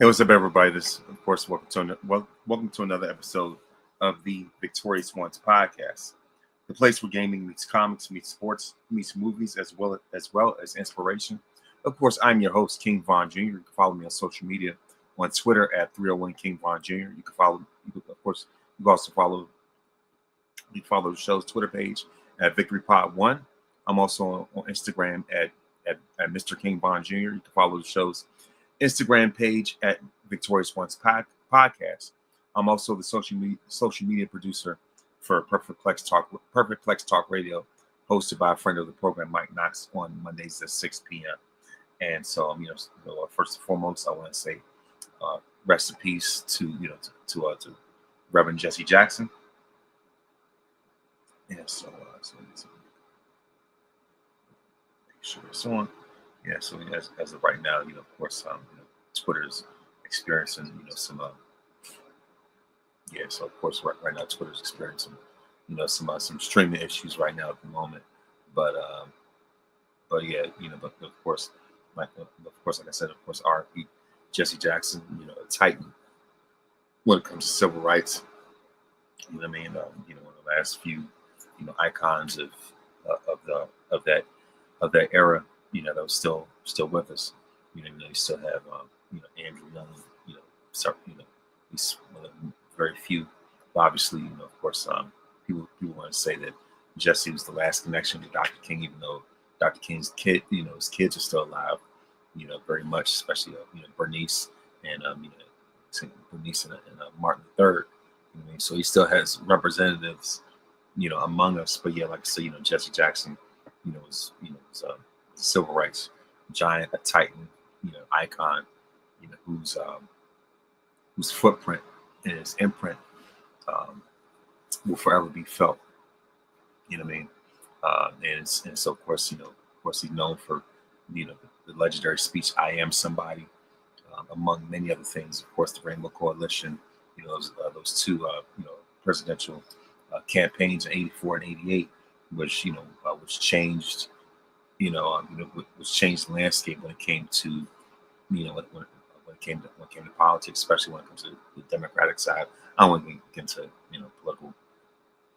Hey, what's up, everybody? This, of course, welcome to another episode of the Victorious Ones podcast, the place where gaming meets comics, meets sports, meets movies, as well as inspiration. Of course, I'm your host, King Von Jr. You can follow me on social media on Twitter at 301 King Von Jr. You can follow, of course, you can also follow the show's Twitter page at Victory Pod One. I'm also on Instagram at Mr. King Von Jr. You can follow the show's Instagram page at Victorious Ones Podcast. I'm also the social media producer for Perfect Plex Talk Radio, hosted by a friend of the program, Mike Knox, on Mondays at 6 p.m. And so, first and foremost, I want to say rest in peace to Reverend Jesse Jackson. Yeah, so make sure it's on. Yeah, so as of right now, of course, Twitter's experiencing, so of course, right now, Twitter's experiencing, some streaming issues right now at the moment, but yeah, but like I said, of course, R.P. Jesse Jackson, a titan when it comes to civil rights. One of the last few, icons of that era, that was still with us. You still have Andrew Young, he's one of the very few. But obviously, of course, people want to say that Jesse was the last connection to Dr. King, even though Dr. King's his kids are still alive, very much, especially Bernice and Bernice and Martin III. So he still has representatives, among us. But yeah, like I said, Jesse Jackson, was a civil rights giant, a titan, icon, whose footprint and his imprint will forever be felt. And so of course, he's known for, the legendary speech "I am somebody," among many other things. Of course, the Rainbow Coalition, those two, presidential campaigns in '84 and '88, which changed, which changed the landscape when it came to, when it came to politics, especially when it comes to the Democratic side. I don't want to get into political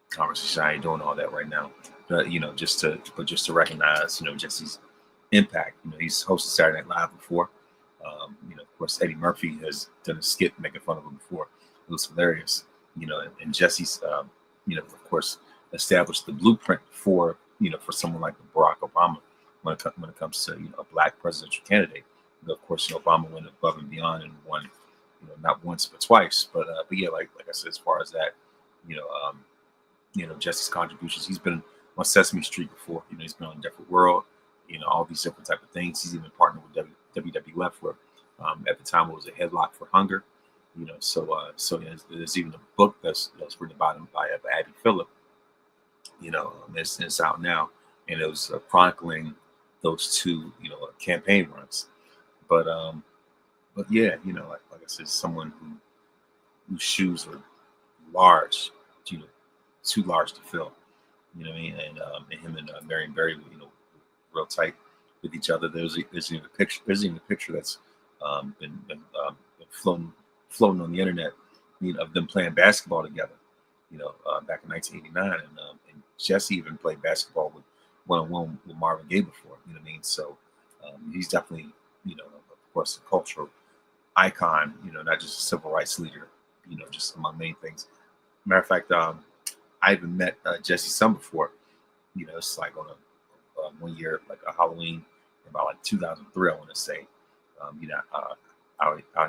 conversation. I ain't doing all that right now. But just to recognize Jesse's impact. He's hosted Saturday Night Live before. Of course, Eddie Murphy has done a skit making fun of him before. It was hilarious. And Jesse's of course established the blueprint for for someone like Barack Obama when it comes to a black presidential candidate. Of course, Obama went above and beyond and won, not once but twice. But yeah, like I said, as far as that, Jesse's contributions, he's been on Sesame Street before. He's been on Different World, all these different type of things. He's even partnered with WWF, where at the time it was a Headlock for Hunger. So there's even a book that's written about him by Abby Phillip. It's out now, and it was chronicling those two, campaign runs. But yeah, like I said, someone whose shoes are large, too large to fill. You know what I mean? And him and Marion Barry, real tight with each other. There's even a picture that's been floating on the internet, of them playing basketball together. Back in 1989, and Jesse even played basketball with one-on-one with Marvin Gaye before. You know what I mean? So he's definitely, of course, a cultural icon. Not just a civil rights leader. Just among many things. Matter of fact, I even met Jesse's son before. It's like on a one year, like a Halloween, about like 2003, I want to say. Out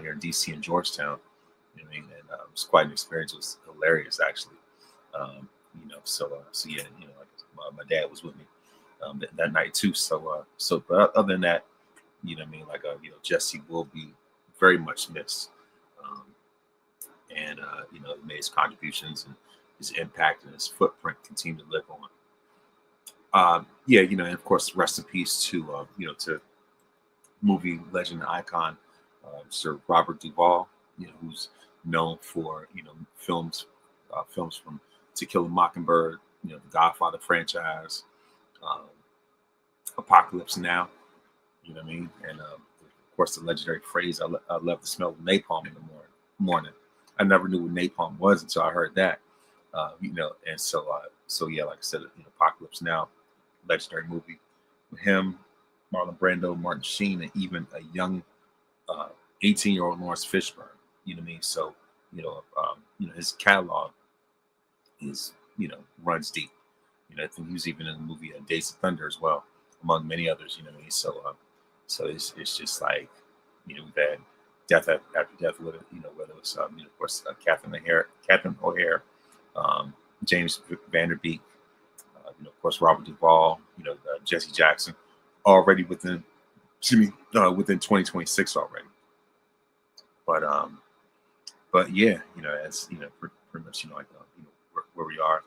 here in DC and Georgetown. And it was quite an experience. It was hilarious, actually. So yeah, like my dad was with me that night too. But other than that, Jesse will be very much missed. And he made his contributions and his impact and his footprint continue to live on. Yeah, and of course, rest in peace to to movie legend and icon Sir Robert Duvall, who's known for films from To Kill a Mockingbird, the Godfather franchise, Apocalypse Now, and of of course, the legendary phrase, I love the smell of napalm in the morning. I never knew what napalm was until I heard that. And so yeah, like I said, Apocalypse Now, legendary movie with him, Marlon Brando, Martin Sheen, and even a young 18-year-old Lawrence Fishburne. You know what I mean? So his catalog is runs deep. I think he was even in the movie Days of Thunder as well, among many others. You know what I mean? So it's just like we've had death after death with it. Whether it was of course Catherine O'Hare, James Vanderbeek, of course Robert Duvall, Jesse Jackson, already within 2026 already. But yeah, as pretty much where we are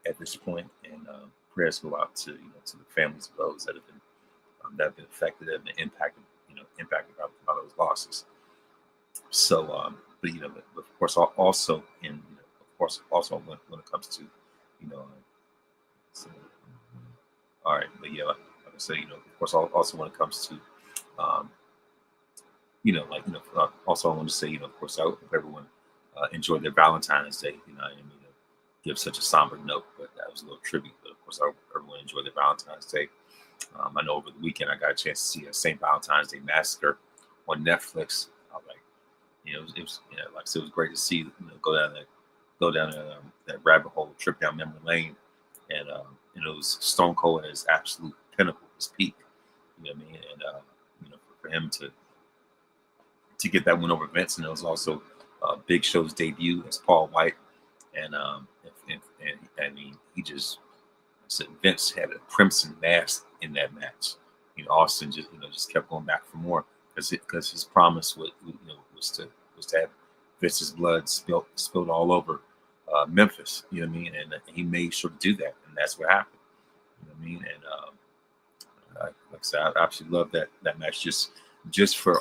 at this point, and prayers go out to to the families of those that have been affected and been impacted by those losses. So, but of course, also of course, also when it comes to so, all right, but yeah, like I say, of course, also when it comes to um, also I want to say, of course, I hope everyone enjoyed their Valentine's Day. I didn't mean to give such a somber note, but that was a little tribute. But of course, I hope everyone enjoyed their Valentine's Day. I know over the weekend I got a chance to see a St. Valentine's Day Massacre on Netflix. Like, it was like I said, it was great to see, go down that rabbit hole, trip down memory lane, and it was Stone Cold at his absolute pinnacle, his peak. You know what I mean? And for him to get that win over Vince, and it was also Big Show's debut as Paul White, and he just said Vince had a crimson mask in that match. Austin just kept going back for more because his promise was to have Vince's blood spilled all over Memphis. You know what I mean? And he made sure to do that, and that's what happened. You know what I mean? And like I said, I absolutely love that match just for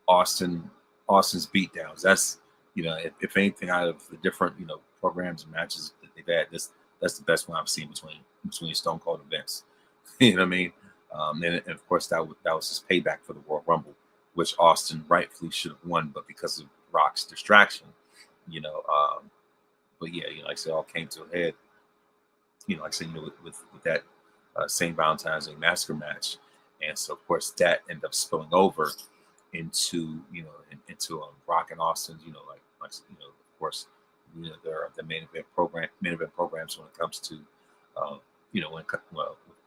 Austin's beatdowns. That's if anything out of the different programs and matches that they've had, that's the best one I've seen between Stone Cold and Vince. You know what I mean? And of course that was his payback for the Royal Rumble, which Austin rightfully should have won, but because of Rock's distraction, but yeah, like I said, it all came to a head. Like I said, with that St. Valentine's Day Massacre match, and so of course that ended up spilling over into into Rock and Austin's of course the main event programs when it comes to of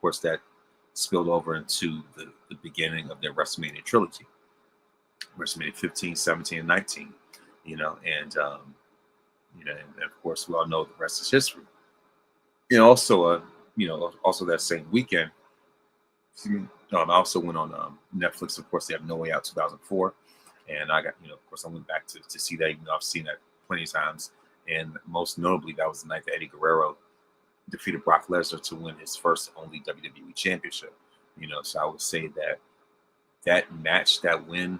course that spilled over into the beginning of their WrestleMania trilogy, WrestleMania 15, 17, and 19. And of course we all know the rest is history. Also also that same weekend, I also went on Netflix. Of course, they have No Way Out 2004, and I got of course I went back to see that, even though I've seen that plenty of times. And most notably, that was the night that Eddie Guerrero defeated Brock Lesnar to win his first and only WWE Championship. So I would say that match, that win,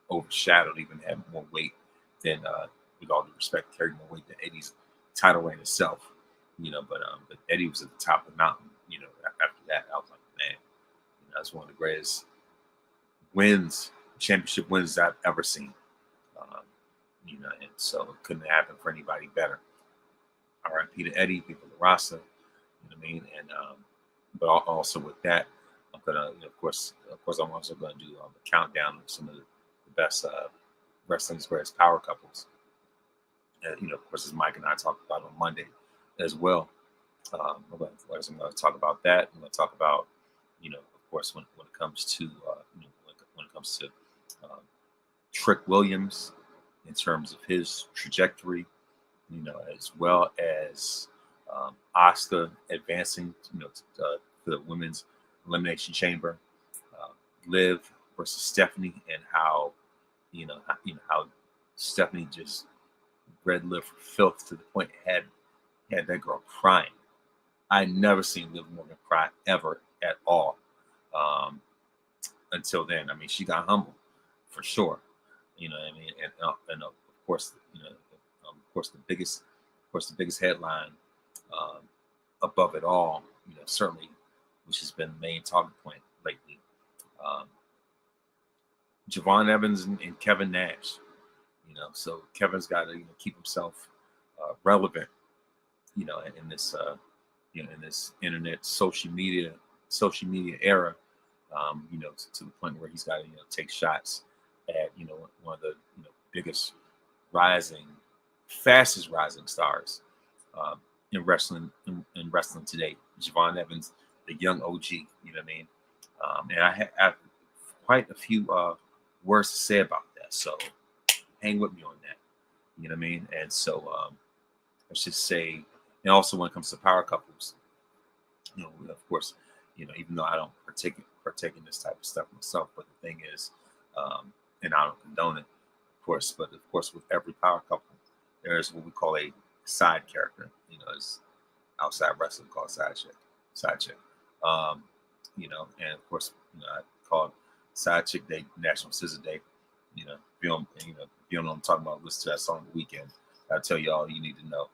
overshadowed, even had more weight than, with all due respect, carried more weight than Eddie's title reign itself. But Eddie was at the top of the mountain. After that, I was like, man, that's one of the greatest championship wins I've ever seen. And so it couldn't happen for anybody better. R.I.P. to Eddie, people of Rasa, you know what I mean? And but also with that, I'm gonna, of course, I'm also gonna do a countdown of some of the best wrestling's greatest power couples. And of course, as Mike and I talked about on Monday as well. I'm going to talk about that. I'm going to talk about, of course, when it comes to, when it comes to Trick Williams in terms of his trajectory, as well as Asuka advancing, to the women's elimination chamber, Liv versus Stephanie, and how, how Stephanie just read Liv for filth to the point had that girl crying. I never seen Liv Morgan cry ever at all. Until then, I mean, she got humbled for sure. You know what I mean? And of course, the biggest headline above it all, certainly, which has been the main talking point lately, Javon Evans and Kevin Nash. So Kevin's got to keep himself relevant, in this in this internet social media era, to the point where he's got to take shots at one of the biggest rising, fastest rising stars in wrestling today, Javon Evans, the young OG. You know what I mean? And I have quite a few words to say about that. So hang with me on that. You know what I mean? And so let's just say, and also when it comes to power couples, of course, even though I don't partake in this type of stuff myself, but the thing is, and I don't condone it, of course, but of course, with every power couple, there is what we call a side character. As outside wrestling called side chick. And of course, I call it Side Chick Day, National Scissor Day. If you don't know what I'm talking about, listen to that song the weekend. I'll tell you all you need to know.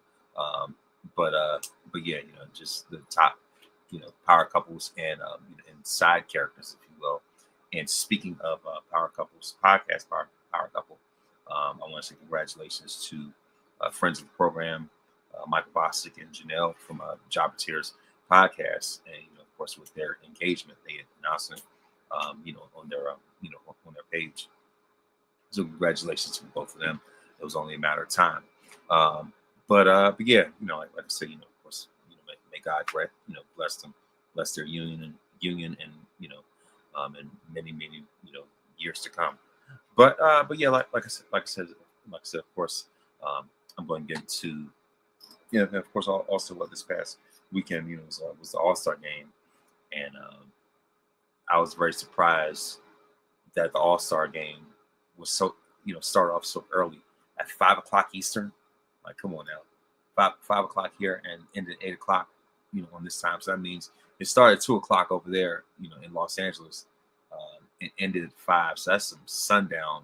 But yeah, just the top, power couples and side characters, if you will. And speaking of power couples, podcast power couple, I want to say congratulations to friends of the program, Michael Bostic and Janelle from Jobber podcast, and of course with their engagement, they announced it, on their on their page. So congratulations to both of them. It was only a matter of time. But yeah, like I said, of course, may God bless them, bless their union and and many years to come. But yeah, like I said, of course, I'm going to get into and of course also what this past weekend was the All-Star game, and I was very surprised that the All-Star game was so started off so early at 5 o'clock Eastern. Like, come on now, 5 o'clock here and ended at 8 o'clock, on this time. So that means it started at 2 o'clock over there, in Los Angeles, and ended at 5. So that's some sundown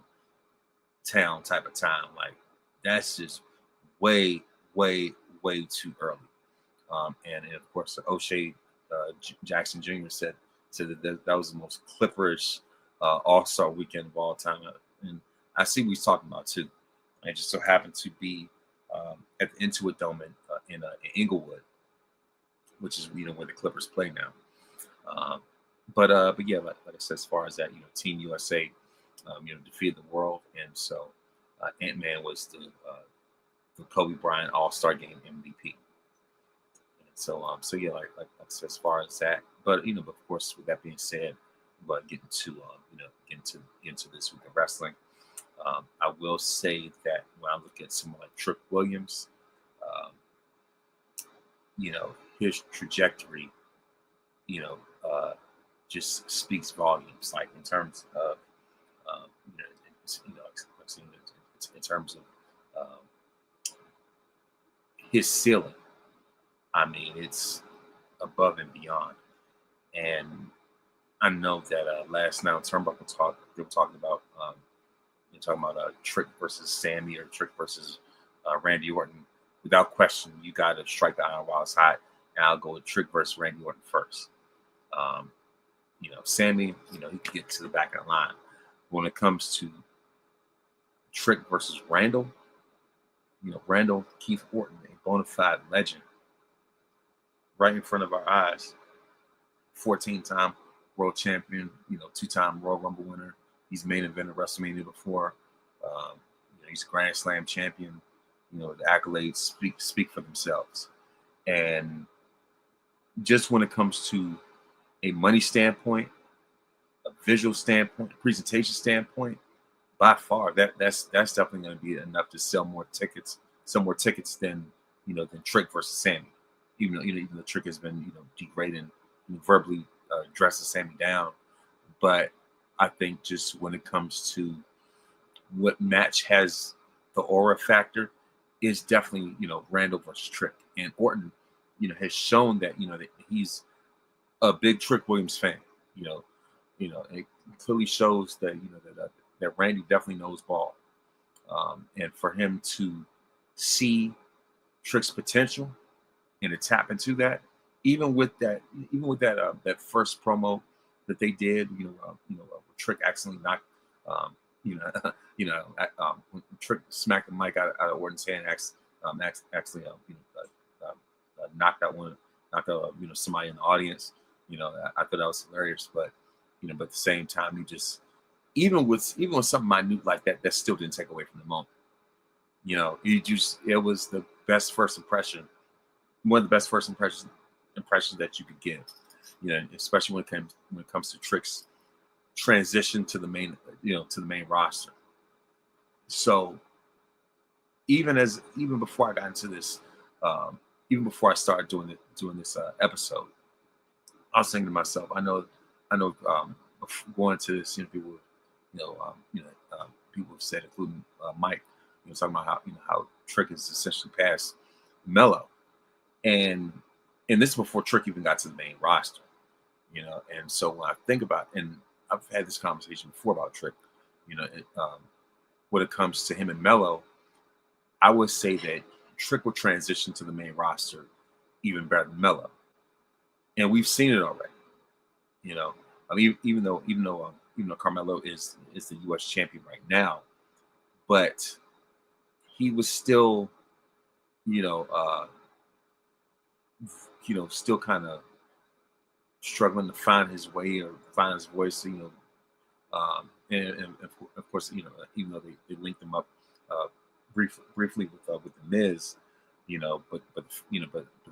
town type of time. Like, that's just way too early. And of course, O'Shea Jackson Jr. said that was the most Clipperish All-Star weekend of all time. And I see what he's talking about too. It just so happened to be at the Intuit Dome in Inglewood, which is where the Clippers play now. But yeah, like I said, as far as that, Team USA, defeated the world, and so Ant-Man was the Kobe Bryant All-Star Game MVP. And so yeah, like I said, as far as that, but but of course, with that being said, but getting to into this week of wrestling. I will say that when I look at someone like Trick Williams, his trajectory, just speaks volumes. Like in terms of, in terms of his ceiling. I mean, it's above and beyond. And I know that last night on Turnbuckle Talk, they were talking about Trick versus Sammy or Trick versus Randy Orton. Without question, you got to strike the iron while it's hot. And I'll go with Trick versus Randy Orton first. Sammy, he can get to the back of the line. When it comes to Trick versus Randall, Randall Keith Orton, a bona fide legend, right in front of our eyes. 14-time world champion, 2-time Royal Rumble winner. He's main evented WrestleMania before. He's a Grand Slam champion. The accolades speak for themselves. And just when it comes to a money standpoint, a visual standpoint, a presentation standpoint, by far that's definitely going to be enough to sell more tickets than Trick versus Sammy. Even though Trick has been degrading, verbally dressing Sammy down, but I think just when it comes to what match has the aura factor is definitely Randall versus Trick, and Orton has shown that that he's a big Trick Williams fan. It clearly shows that that Randy definitely knows ball, and for him to see Trick's potential and to tap into that, even with that first promo that they did, Trick accidentally You know, when Trick smacked the mic out of Orton's hand, actually, knocked out somebody in the audience. I thought that was hilarious. But but at the same time, you just even with something minute like that, that still didn't take away from the moment. It was the best first impression, one of the best first impressions that you could give. Especially when it comes to Trick's transition to the main roster. So even before I got into this, even before I started doing this episode, I was thinking to myself, I know, going to this, people, people have said, including Mike, talking about how Trick is essentially past Mello, and this is before Trick even got to the main roster, and so when I think about, and I've had this conversation before about Trick, when it comes to him and Mello, I would say that Trick will transition to the main roster even better than Mello, and we've seen it already. Even though Carmelo is the U.S. champion right now, but he was still, still kind of struggling to find his way or find his voice. And of course, even though they linked him up briefly with the Miz, but the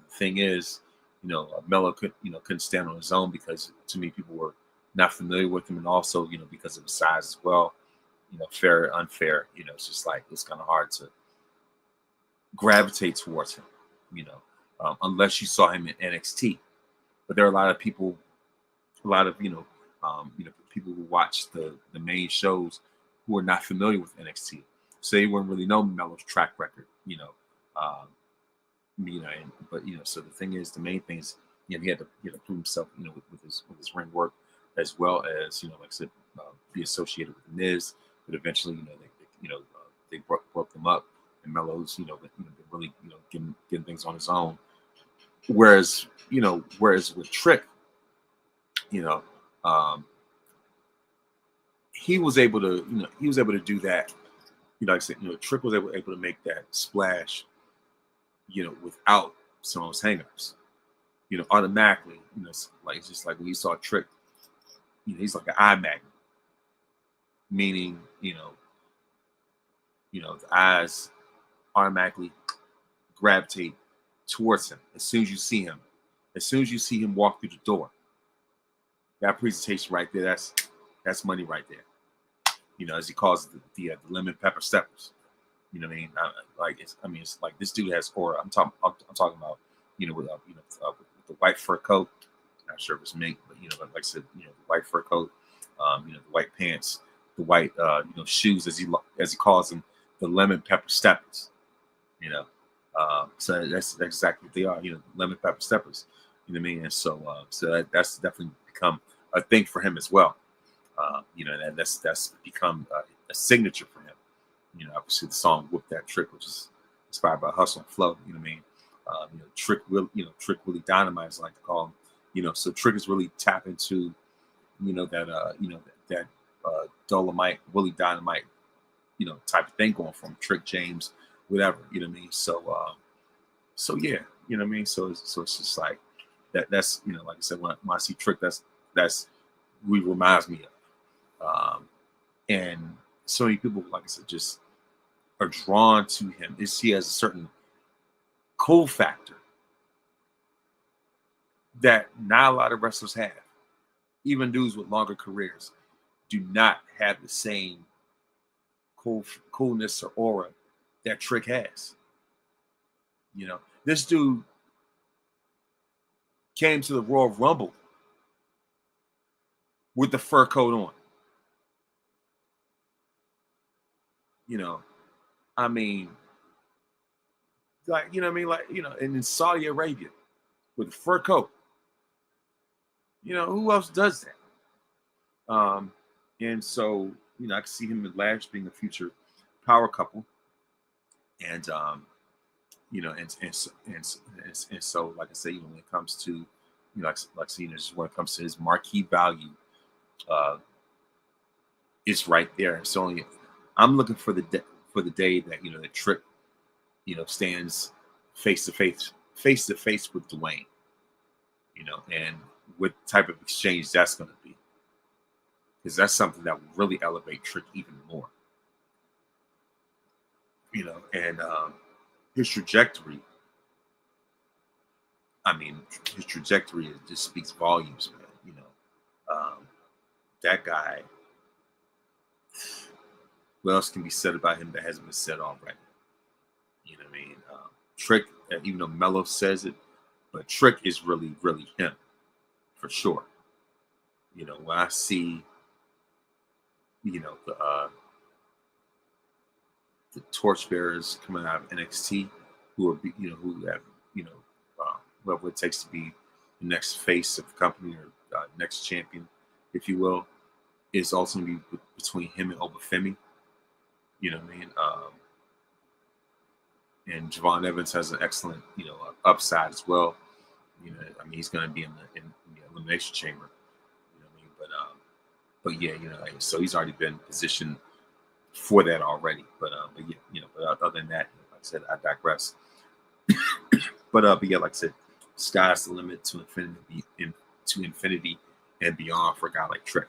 thing is, Mello couldn't stand on his own because too many people were not familiar with him, and also because of his size as well. Fair or unfair, it's just like it's kind of hard to gravitate towards him, unless you saw him in NXT. But there are a lot of people, people who watch the main shows who are not familiar with NXT, so they wouldn't really know Mello's track record, so the thing is, the main thing is, he had to prove himself, with his ring work, as well as like I said, be associated with the Miz. But eventually, they broke them up, and Mello's, really, getting things on his own. Whereas with Trick, he was able to do that. Like I said, Trick was able to make that splash, without some of those hangups. Automatically, it's just like when you saw Trick, he's like an eye magnet, meaning, the eyes automatically gravitate towards him as soon as you see him. As soon as you see him walk through the door, that presentation right there, that's money right there. As he calls the lemon pepper steppers. What I mean? It's like this dude has aura. I'm talking about, with the white fur coat. Not sure if it's mink, but like I said, the white fur coat, the white pants, the white shoes, as he calls them, the lemon pepper steppers. So that's exactly what they are. Lemon pepper steppers. You know what I mean? And so that's definitely become a thing for him as well. And that's become a signature for him. Obviously the song "Whoop That Trick," which is inspired by Hustle and Flow. You know what I mean? Trick Willie Dynamite, as I like to call him. So Trick is really tap into, that Dolomite, Willie Dynamite, type of thing going from Trick James, whatever. You know what I mean? So yeah, you know what I mean? So it's just like that's like I said, when I see Trick, that's who he reminds me of. And so many people, like I said, just are drawn to him. He has a certain cool factor that not a lot of wrestlers have. Even dudes with longer careers do not have the same coolness or aura that Trick has. This dude came to the Royal Rumble with the fur coat on. I mean, and in Saudi Arabia with a fur coat. Who else does that? And so, I can see him and Lash being a future power couple. And and so, like I say, when it comes to, just when it comes to his marquee value, is right there. It's only I'm looking for for the day that that Trick stands face to face with Dwayne, and what type of exchange that's going to be, because that's something that will really elevate Trick even more, and his trajectory. I mean, his trajectory just speaks volumes, man. That guy. What else can be said about him that hasn't been said already? You know what I mean? Trick, even though Mello says it, but Trick is really, really him for sure. When I see, the torchbearers coming out of NXT, who are, who have, whatever it takes to be the next face of the company or next champion, if you will, is also going to be between him and Obafemi. You know what I mean? And Javon Evans has an excellent, upside as well. I mean, he's going to be in the elimination chamber. You know what I mean? But yeah, so he's already been positioned for that already. But yeah, but other than that, like I said, I digress. but yeah, like I said, sky's the limit to infinity and beyond for a guy like Trick.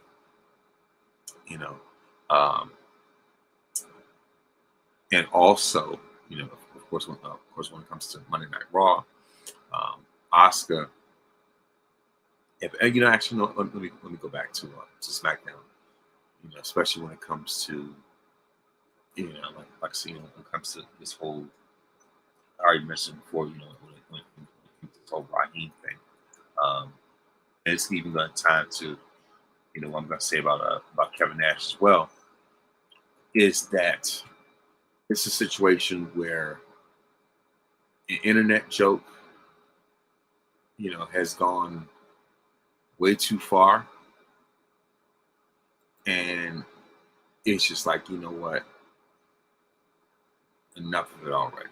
And also, of course, when it comes to Monday Night Raw, Asuka. Actually, no, let me go back to SmackDown. Especially when it comes to, like I see, when it comes to this whole, I already mentioned before, when this whole Raheem thing, and it's even got time to, what I'm going to say about Kevin Nash as well, is that it's a situation where an internet joke, has gone way too far, and it's just like, you know what, enough of it already.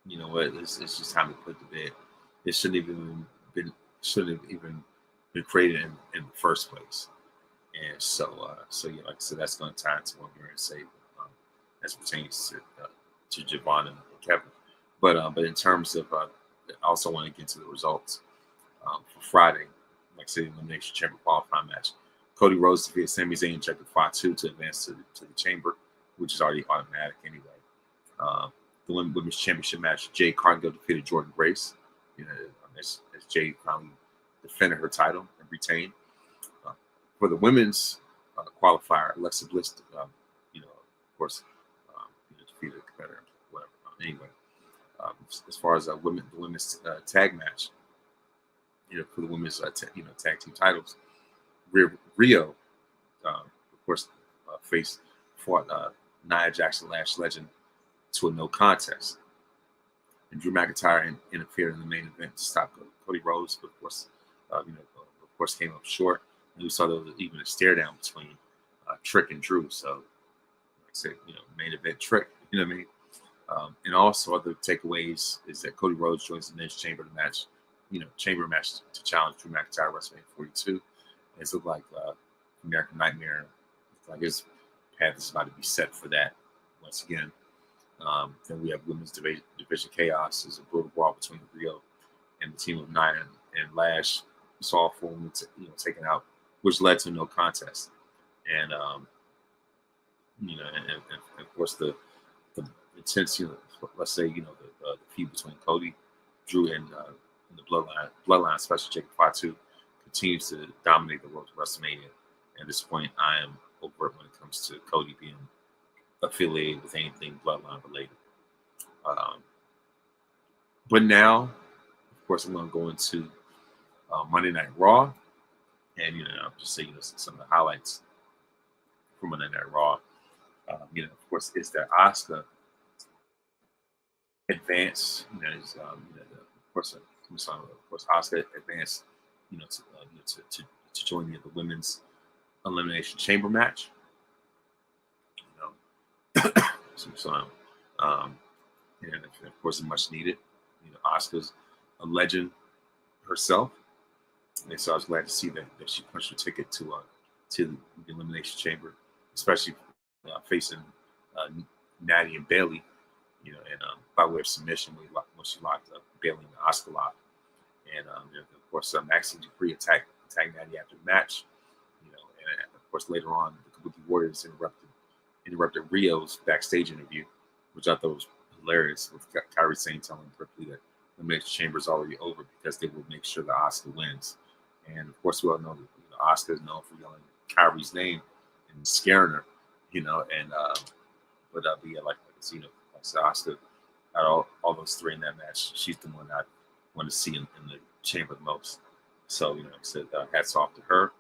You know what, it's just time to put to bed. It shouldn't have even been created in the first place. And so yeah, like I said, that's going to tie into what we're going to say as pertains to Javon and Kevin. But in terms of, I also want to get to the results for Friday. Like I said, Elimination Chamber qualifying match. Cody Rhodes defeated Sami Zayn and Jacob Fatu to advance to the Chamber, which is already automatic anyway. The Women's Championship match, Jade Cargill defeated Jordan Grace. As Jade finally defended her title and retained. For the women's qualifier, Alexa Bliss, of course, defeated a competitor, whatever. Anyway, as far as the women's tag match, for the women's tag team titles, Rio, of course, fought Nia Jackson, Lash Legend, to a no contest. And Drew McIntyre interfered in the main event to stop Cody Rhodes, but of course, came up short. And we saw there was even a stare down between Trick and Drew. So, like I said, main event Trick. You know what I mean? And also other takeaways is that Cody Rhodes joins the Nash Chamber match, Chamber match to challenge Drew McIntyre WrestleMania 42. And it's looked like American Nightmare. Like his path is about to be set for that once again. Then we have women's division chaos. There's a brutal brawl between Rio and the team of Nia and Lash. We saw four women taken out, which led to no contest. And and of course the intense, let's say the feud between Cody, Drew, and the bloodline, especially Jacob Fatu, continues to dominate the road to WrestleMania. At this point, I am over it when it comes to Cody being affiliated with anything bloodline related. But now, of course, I'm going to go into Monday Night Raw, and I'll just say some of the highlights from Monday Night Raw. Of course, is that Asuka advanced. Of course, Asuka advanced. To join the women's elimination chamber match. And of course, much needed. Asuka's a legend herself, and so I was glad to see that she punched her ticket to to the Elimination Chamber, especially facing Natty and Bailey, and by way of submission when she locked up Bailey in the Asuka lock. And of course, Maxine Dupree attacked Natty after the match, and of course later on the Kabuki Warriors interrupted Rio's backstage interview, which I thought was hilarious, with Kairi Sane telling Ripley that the Elimination Chamber is already over because they will make sure that Asuka wins. And of course, we all know that Asuka is known for yelling Kairi's name and scaring her, but yeah, like I said, Asuka, out of all those three in that match, she's the one I want to see in the chamber the most. So, like I said, hats off to her.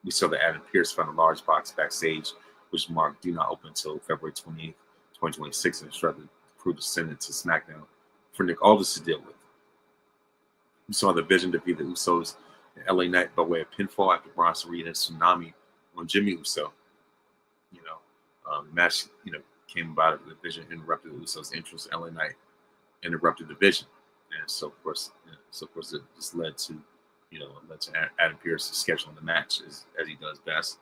We saw that Adam Pearce found a large box backstage, which marked do not open until February 28th, 2026, and instructed the crew to send it to SmackDown for Nick Aldis to deal with. We saw the Vision defeat the Usos in LA Knight by way of pinfall after Bronson Reed and Tsunami on Jimmy Uso. The match, came about. The Vision interrupted the Usos' entrance. LA Knight interrupted the Vision, and so of course, it just led to Adam Pearce scheduling the match as he does best.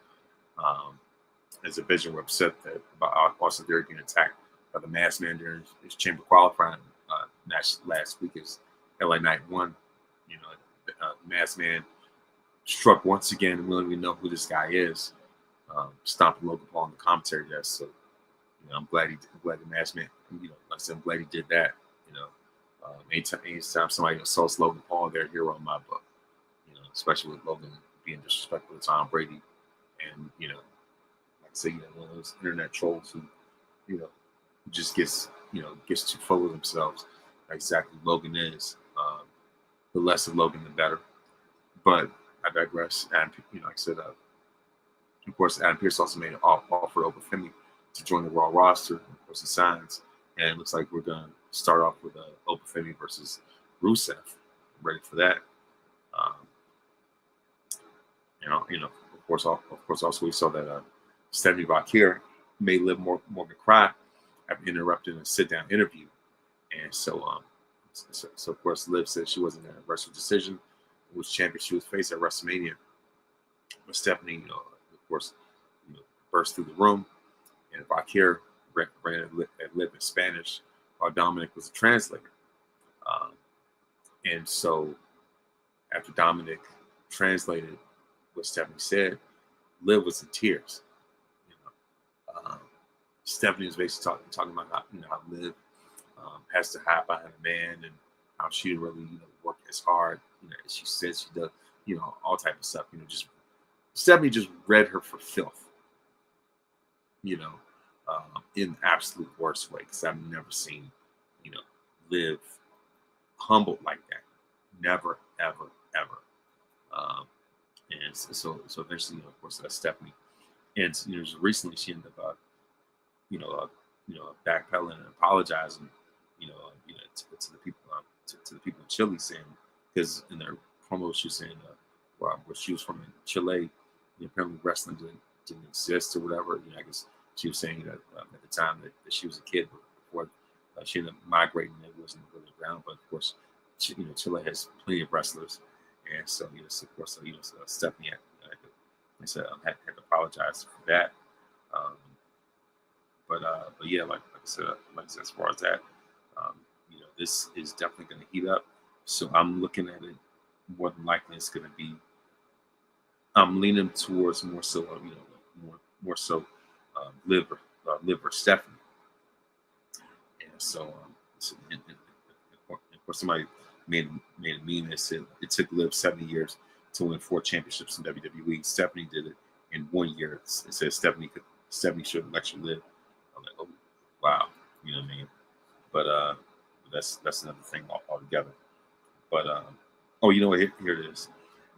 As the Vision were upset about Austin Theory being attacked by the Masked Man during his chamber qualifying match last week, as LA Knight won. The Masked Man struck once again, and we don't even know who this guy is. Stomping Logan Paul on the commentary desk. So, I'm glad the Masked Man. Like I said, I'm glad he did that. Anytime somebody assaults Logan Paul, they're a hero in my book. Especially with Logan being disrespectful to Tom Brady, and like I say, one of those internet trolls who just gets too full of themselves. Like exactly Logan is. The less of Logan, the better. But I digress. And like I said, of course, Adam Pearce also made an offer to Obafemi to join the Raw roster. Of course, he signs, and it looks like we're going to start off with Obafemi versus Rusev. I'm ready for that. Of course, also we saw that Stephanie Bakir made Liv Morgan cry after interrupting a sit-down interview, and so of course Liv said she wasn't going to rush her decision, which champion she was facing at WrestleMania. But Stephanie, of course, burst through the room, and Bakir ran at Liv in Spanish, while Dominic was a translator. And so after Dominic translated what Stephanie said, Liv was in tears. Stephanie was basically talking about how Liv has to hide behind a man, and how she didn't really work as hard as she says she does, all type of stuff. Just Stephanie just read her for filth, in the absolute worst way, because I've never seen Liv humbled like that. Never, ever, ever. And so eventually, of course, that's Stephanie. And just recently she ended up, backpedaling and apologizing, to the people, to the people in Chile, saying, because in their promo she was saying, where she was from in Chile, apparently wrestling didn't exist or whatever. I guess she was saying that at the time that she was a kid before she ended up migrating, it wasn't really around. But of course, Chile has plenty of wrestlers. And so, of course, Stephanie had to apologize for that. But yeah, like I said, as far as that, this is definitely going to heat up. So I'm looking at it, more than likely it's going to be. I'm leaning towards more so, Liv or Stephanie. And so, of course, somebody made a meme that said it took Liv 70 years to win 4 championships in WWE. Stephanie did it in 1 year. It says Stephanie should lecture Liv. I'm like, oh wow, you know what I mean? But that's another thing altogether. But you know what? Here it is.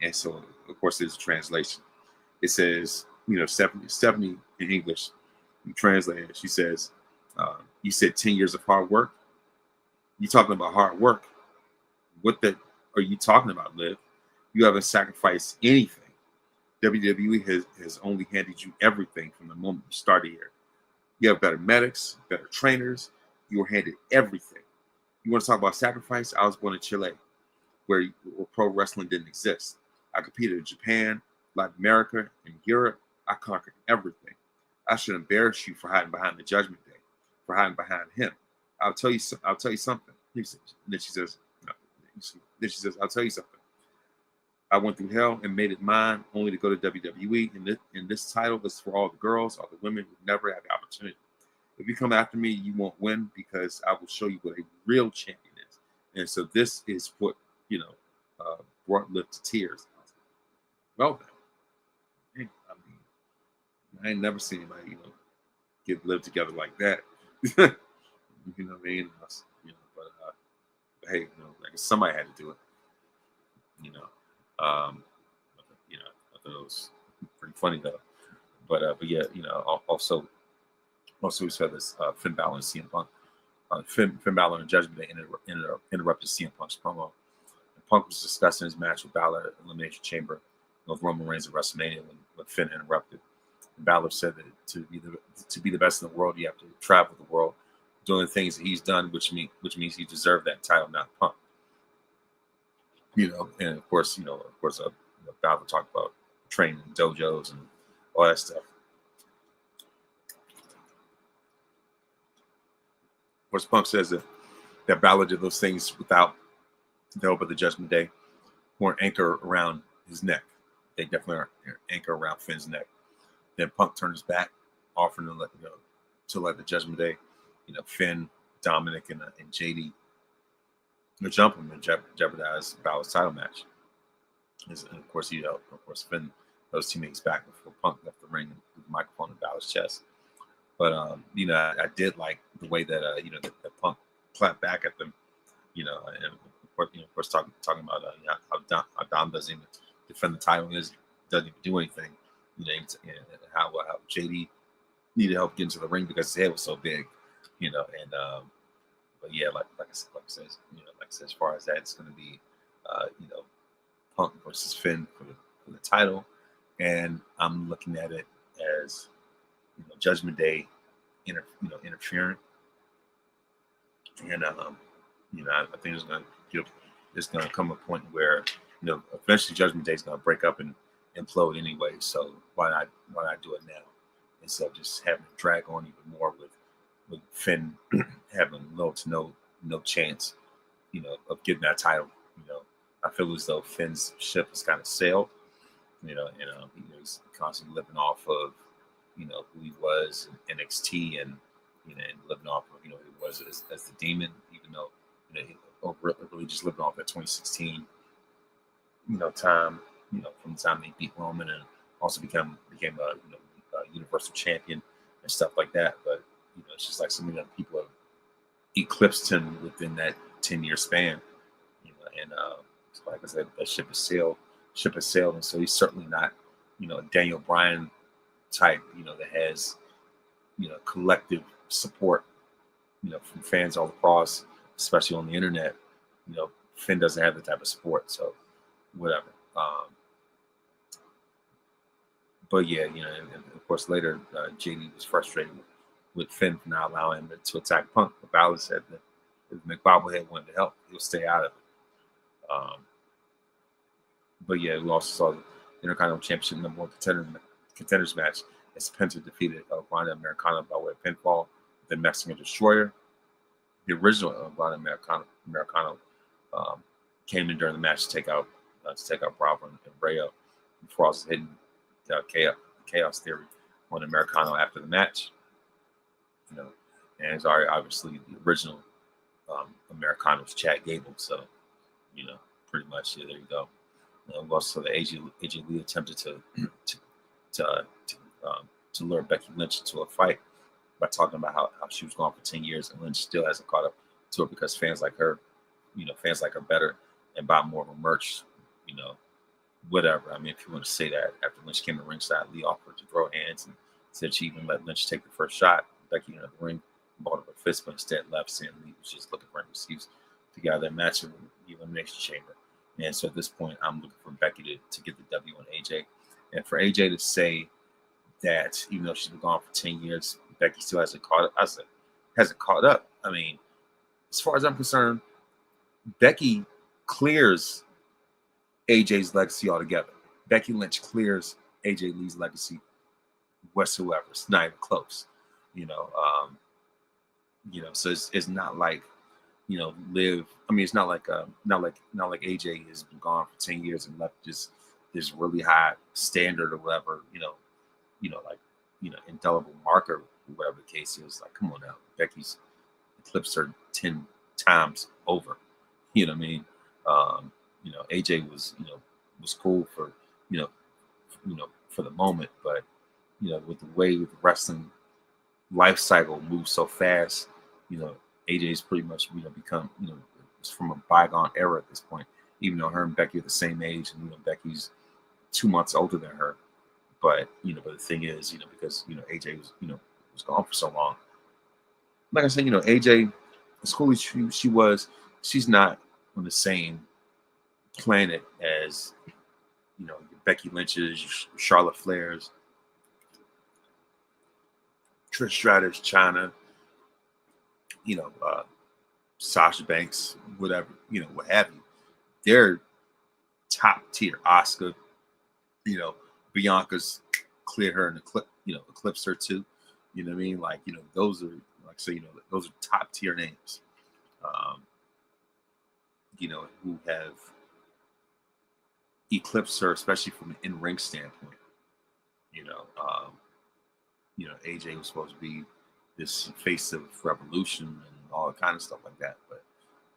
And so, of course, there's a translation. It says, Stephanie in English, translated. She says, "You said 10 years of hard work. You talking about hard work? What the are you talking about, Liv? You haven't sacrificed anything. WWE has only handed you everything from the moment you started here. You have better medics, better trainers. You were handed everything. You want to talk about sacrifice? I was born in Chile, where pro wrestling didn't exist. I competed in Japan, Latin America, and Europe. I conquered everything. I should embarrass you for hiding behind the Judgment Day, for hiding behind him. I'll tell you something. He says, then she says, no. Then she says, I'll tell you something. I went through hell and made it mine, only to go to WWE. And this title is for all the girls, all the women who never had the opportunity. If you come after me, you won't win, because I will show you what a real champion is. And so this is what, brought Liv to tears. Well done. I mean, I ain't never seen anybody, get Liv together like that. You know what I mean? But hey, I guess somebody had to do it. I thought it was pretty funny though. But yeah, also we saw this Finn Balor and CM Punk. Finn Balor and Judgment Day interrupted CM Punk's promo. And Punk was discussing his match with Balor at Elimination Chamber with Roman Reigns at WrestleMania when Finn interrupted. And Balor said that to be the best in the world, you have to travel the world, doing the things that he's done, which means he deserved that title, not Punk. And of course, Balor talked about training dojos and all that stuff. Of course, Punk says that Balor did those things without the help of the Judgment Day, or an anchor around his neck. They definitely are an anchor around Finn's neck. Then Punk turned his back, offering to let the Judgment Day, Finn, Dominic, and JD, jump him and jeopardize Balor's title match. And of course, Finn those teammates back before Punk left the ring with the microphone in Balor's chest. But I did like the way that that Punk clapped back at them, and of course talking about how Dom doesn't even defend the title, doesn't even do anything, and how JD needed help getting to the ring because his head was so big, but yeah, like I said, as far as that, it's going to be Punk versus Finn for the title, and I'm looking at it as Judgment Day interfering, and I think there's going to come a point where eventually Judgment Day is going to break up and implode anyway. So why not do it now instead of just having it drag on even more with Finn having little to no chance of getting that title. I feel as though Finn's ship has kind of sailed. He's constantly living off of who he was in NXT and and living off of who he was as the Demon, even though he really just living off that 2016 time, from the time they beat Roman and also became a Universal Champion and stuff like that. But it's just like so many other people have eclipsed him within that 10-year span. And like I said, that ship has sailed, and so he's certainly not a Daniel Bryan type that has collective support from fans all across, especially on the internet. Finn doesn't have the type of support, so whatever. But yeah, and of course later JD was frustrated with Finn for not allowing him to attack Punk. But Balor said that if McBobblehead wanted to help, he'll stay out of it. But yeah, we also saw the Intercontinental Championship #1 contenders match as Penta defeated Ronda Americano by way of pinfall, the Mexican Destroyer. The original Ronda Americano came in during the match to take out Bravo and Rayo before also hitting Chaos Theory on Americano after the match. And it's obviously the original Americano's Chad Gable, so pretty much there you go. Also, the AJ Lee attempted to lure Becky Lynch into a fight by talking about how she was gone for 10 years and Lynch still hasn't caught up to her because fans like her better and buy more of her merch, whatever. I mean, if you want to say that, after Lynch came to ringside, Lee offered to throw hands and said she even let Lynch take the first shot. Becky entered the ring, bought up a fist, but instead left, saying Lee was just looking for an excuse to get out of their match in the Elimination Chamber. And so at this point, I'm looking for Becky to get the W on AJ. And for AJ to say that even though she's been gone for 10 years, Becky still hasn't caught up. I mean, as far as I'm concerned, Becky clears AJ's legacy altogether. Becky Lynch clears AJ Lee's legacy whatsoever. It's not even close. You know, so it's not like, Liv. I mean, it's not like AJ has been gone for 10 years and left just this really high standard or whatever. Like indelible marker, whatever the case is. Like, come on now, Becky's eclipsed her 10 times over. You know what I mean? AJ was cool for for the moment, but with the way the wrestling life cycle moves so fast, AJ's pretty much become it's from a bygone era at this point. Even though her and Becky are the same age, and Becky's 2 months older than her, but but the thing is, because AJ was gone for so long. Like I said, AJ, as cool as she was, she's not on the same planet as Becky Lynch's, Charlotte Flair's, Trish Stratus, China, Sasha Banks, whatever, what have you. They're top tier. Asuka, Bianca's cleared her and eclipsed her too. You know what I mean? Like, those are those are top tier names. Who have eclipsed her, especially from an in-ring standpoint. AJ was supposed to be this face of revolution and all that kind of stuff like that. But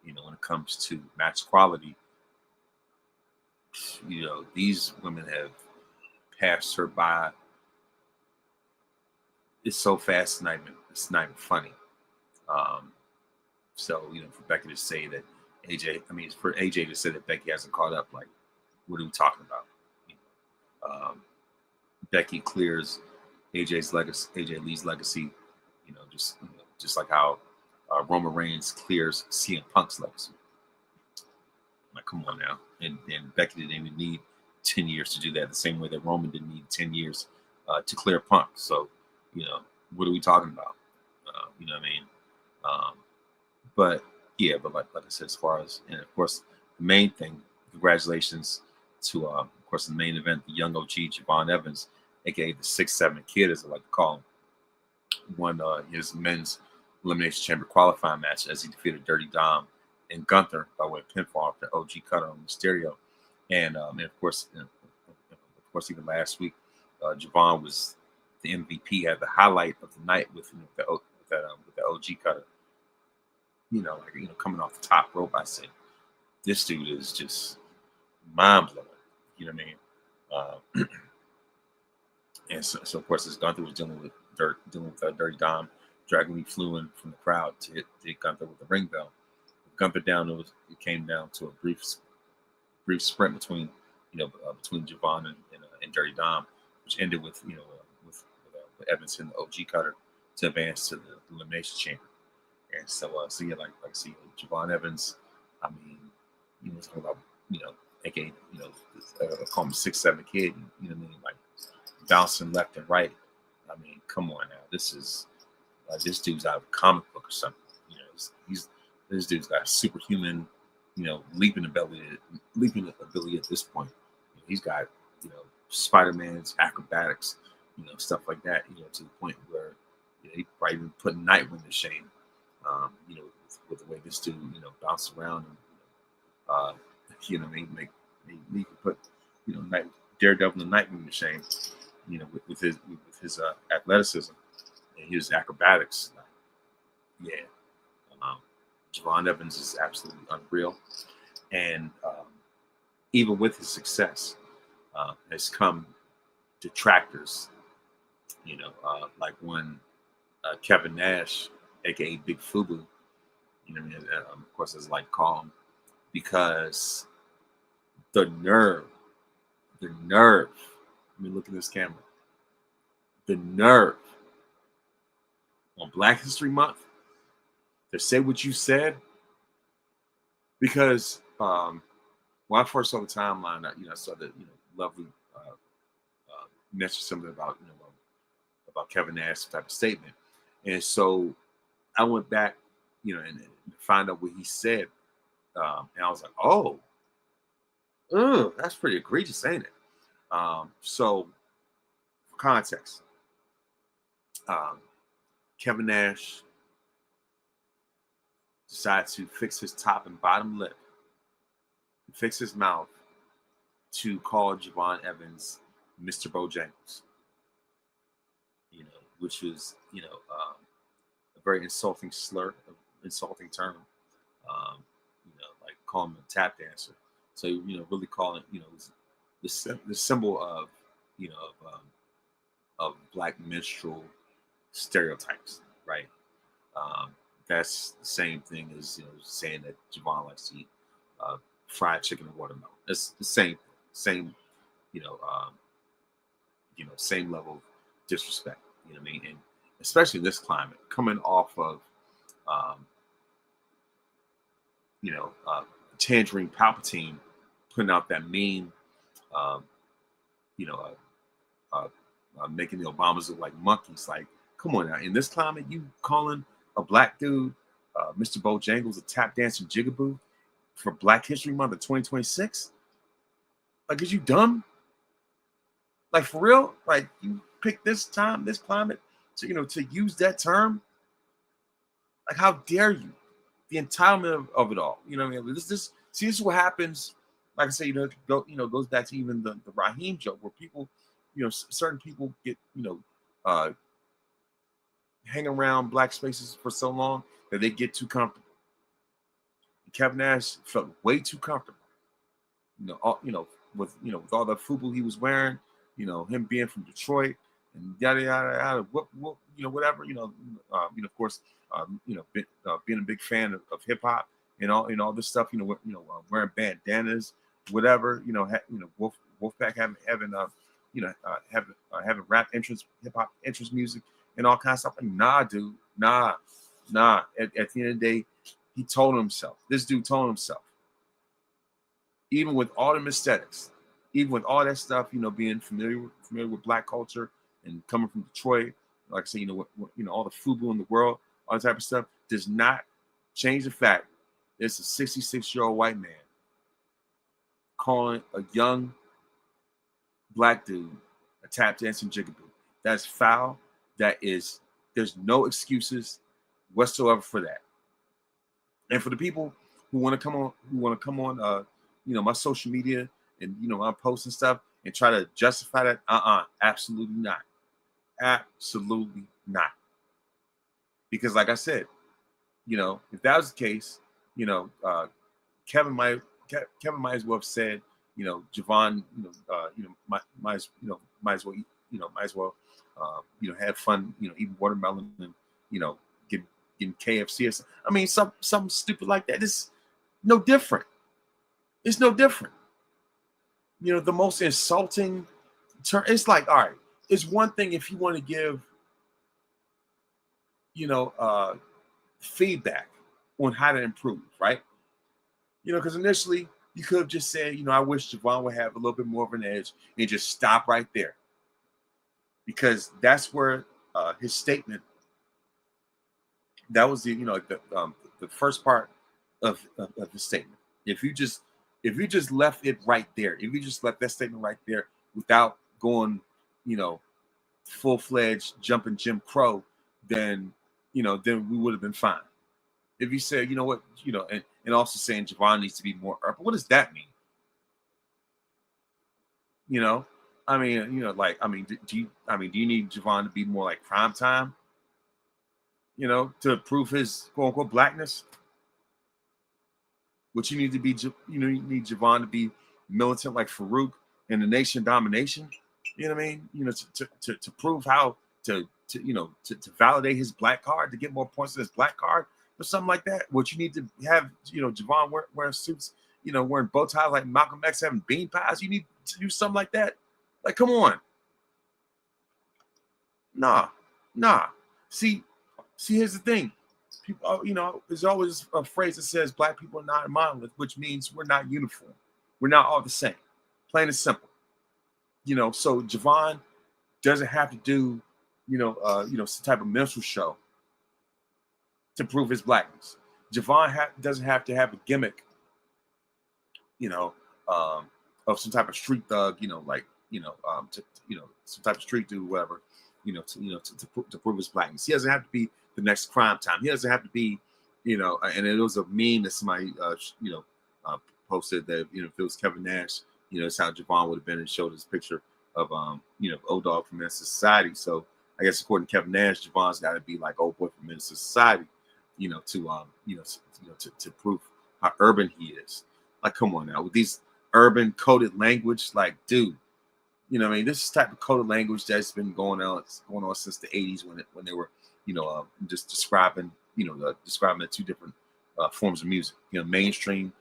when it comes to match quality, these women have passed her by. It's so fast, it's not even funny. So for Becky to say that for AJ to say that Becky hasn't caught up, like, what are we talking about? Becky clears AJ Lee's legacy, just like how Roman Reigns clears CM Punk's legacy. Like, come on now. And Becky didn't even need 10 years to do that, the same way that Roman didn't need 10 years to clear Punk. So, what are we talking about? You know what I mean? But like I said, as far as, and of course, the main thing, congratulations to, of course, the main event, the young OG, Javon Evans, aka the 6'7" kid, as I like to call him, won his men's Elimination Chamber qualifying match as he defeated Dirty Dom and Gunther by way of pinfall after OG Cutter on Mysterio. And of course, even last week, Javon was the MVP, had the highlight of the night with the OG Cutter. Coming off the top rope, I said, this dude is just mind blowing. You know what I mean? And so of course, as Gunther was dealing with Dirty Dom, Dragon Lee flew in from the crowd to hit Gunther with the ring bell. With Gunther down, it came down to a brief sprint between Javon and Dirty Dom, which ended with with Evans and the OG Cutter to advance to the Elimination Chamber. And so like I see Javon Evans. I mean, talking about aka I call him 6'7" kid. You know what I mean? Like, bouncing left and right. I mean, come on now. This dude's out of a comic book or something. This dude's got superhuman, leaping ability at this point. He's got Spider-Man's acrobatics, stuff like that. To the point where he probably even put Nightwing to shame. With the way this dude bounced around and he could put Daredevil and Nightwing to shame. With his athleticism and his acrobatics. Javon Evans is absolutely unreal. And even with his success, has come detractors, like when Kevin Nash, aka Big Fubu, of course, as I like to call him, because the nerve, let me look at this camera. The nerve on Black History Month to say what you said, because when I first saw the timeline, I saw that lovely mention something about Kevin Nash type of statement, and so I went back, and find out what he said, and I was like, oh, that's pretty egregious, ain't it? So, for context, um, Kevin Nash decided to fix his top and bottom lip, fix his mouth, to call Javon Evans Mr. Bojangles, which is, a very insulting slur, insulting term, like calling him a tap dancer. So, really calling, the symbol of, of black minstrel stereotypes, right? Um, that's the same thing as, saying that Javon likes to eat fried chicken and watermelon. It's the same, you know, um, same level of disrespect. You know what I mean? And especially in this climate, coming off of, um, you know, uh, Tangerine Palpatine putting out that meme, um, you know, uh, making the Obamas look like monkeys. Like, come on now! In this climate, you calling a black dude, Mr. Bojangles, a tap dancing jigaboo for Black History Month of 2026? Like, is you dumb? Like, for real? Like, you pick this time, this climate, to to use that term? Like, how dare you? The entitlement of it all. You know what I mean? This is what happens. Like I say, goes back to even the Raheem joke, where people, certain people get, uh, hang around black spaces for so long that they get too comfortable. Kevin Nash felt way too comfortable. With all the FUBU he was wearing, him being from Detroit and yada yada yada, whatever, of course, being a big fan of hip hop and all this stuff, wearing bandanas, whatever, Wolfpack having rap entrance, hip hop entrance music, and all kinds of stuff. Like, nah, dude, nah. At the end of the day, he told himself. This dude told himself. Even with all the aesthetics, even with all that stuff, being familiar with black culture and coming from Detroit, like I say, all the FUBU in the world, all that type of stuff, does not change the fact that it's a 66-year-old white man calling a young black dude a tap dancing jigaboo. That's foul. There's no excuses whatsoever for that. And for the people who want to come on, my social media and my posts and stuff and try to justify that, absolutely not, absolutely not. Because, like I said, if that was the case, Kevin might as well have said, Javon, might as well, have fun, eating watermelon and getting KFC or something. I mean, something stupid like that. It's no different. It's no different. The most insulting term. It's like, all right, it's one thing if you want to give, feedback on how to improve, right? Because initially you could have just said, I wish Javon would have a little bit more of an edge and just stop right there. Because that's where his statement, that was the first part of the statement. If you just left it right there, if you just left that statement right there without going, full-fledged jumping Jim Crow, then then we would have been fine. If you said, and also saying Javon needs to be more urban, what does that mean? Do you need Javon to be more like Prime Time? To prove his quote unquote blackness? What you need to be, you need Javon to be militant like Farouk in the Nation Domination. You know what I mean? To prove how to validate his black card, to get more points in his black card or something like that. What you need to have, Javon wearing suits, wearing bow ties like Malcolm X, having bean pies. You need to do something like that. Like, come on. Nah. See, here's the thing. People, there's always a phrase that says black people are not a monolith, which means we're not uniform. We're not all the same. Plain and simple. So Javon doesn't have to do, some type of minstrel show to prove his blackness. Javon doesn't have to have a gimmick, of some type of street thug, like some type of street dude, whatever, to prove his blackness. He doesn't have to be the next Crime Time. He doesn't have to be, and it was a meme that somebody, posted that, if it was Kevin Nash, it's how Javon would have been, and showed his picture of, old dog from Menace to Society. So I guess according to Kevin Nash, Javon's got to be like old boy from Menace to Society, to prove how urban he is. Like, come on now, with these urban coded language, like, dude, this is type of coded language that's been going on since the 80s when they were, just describing the two different forms of music. Mainstream,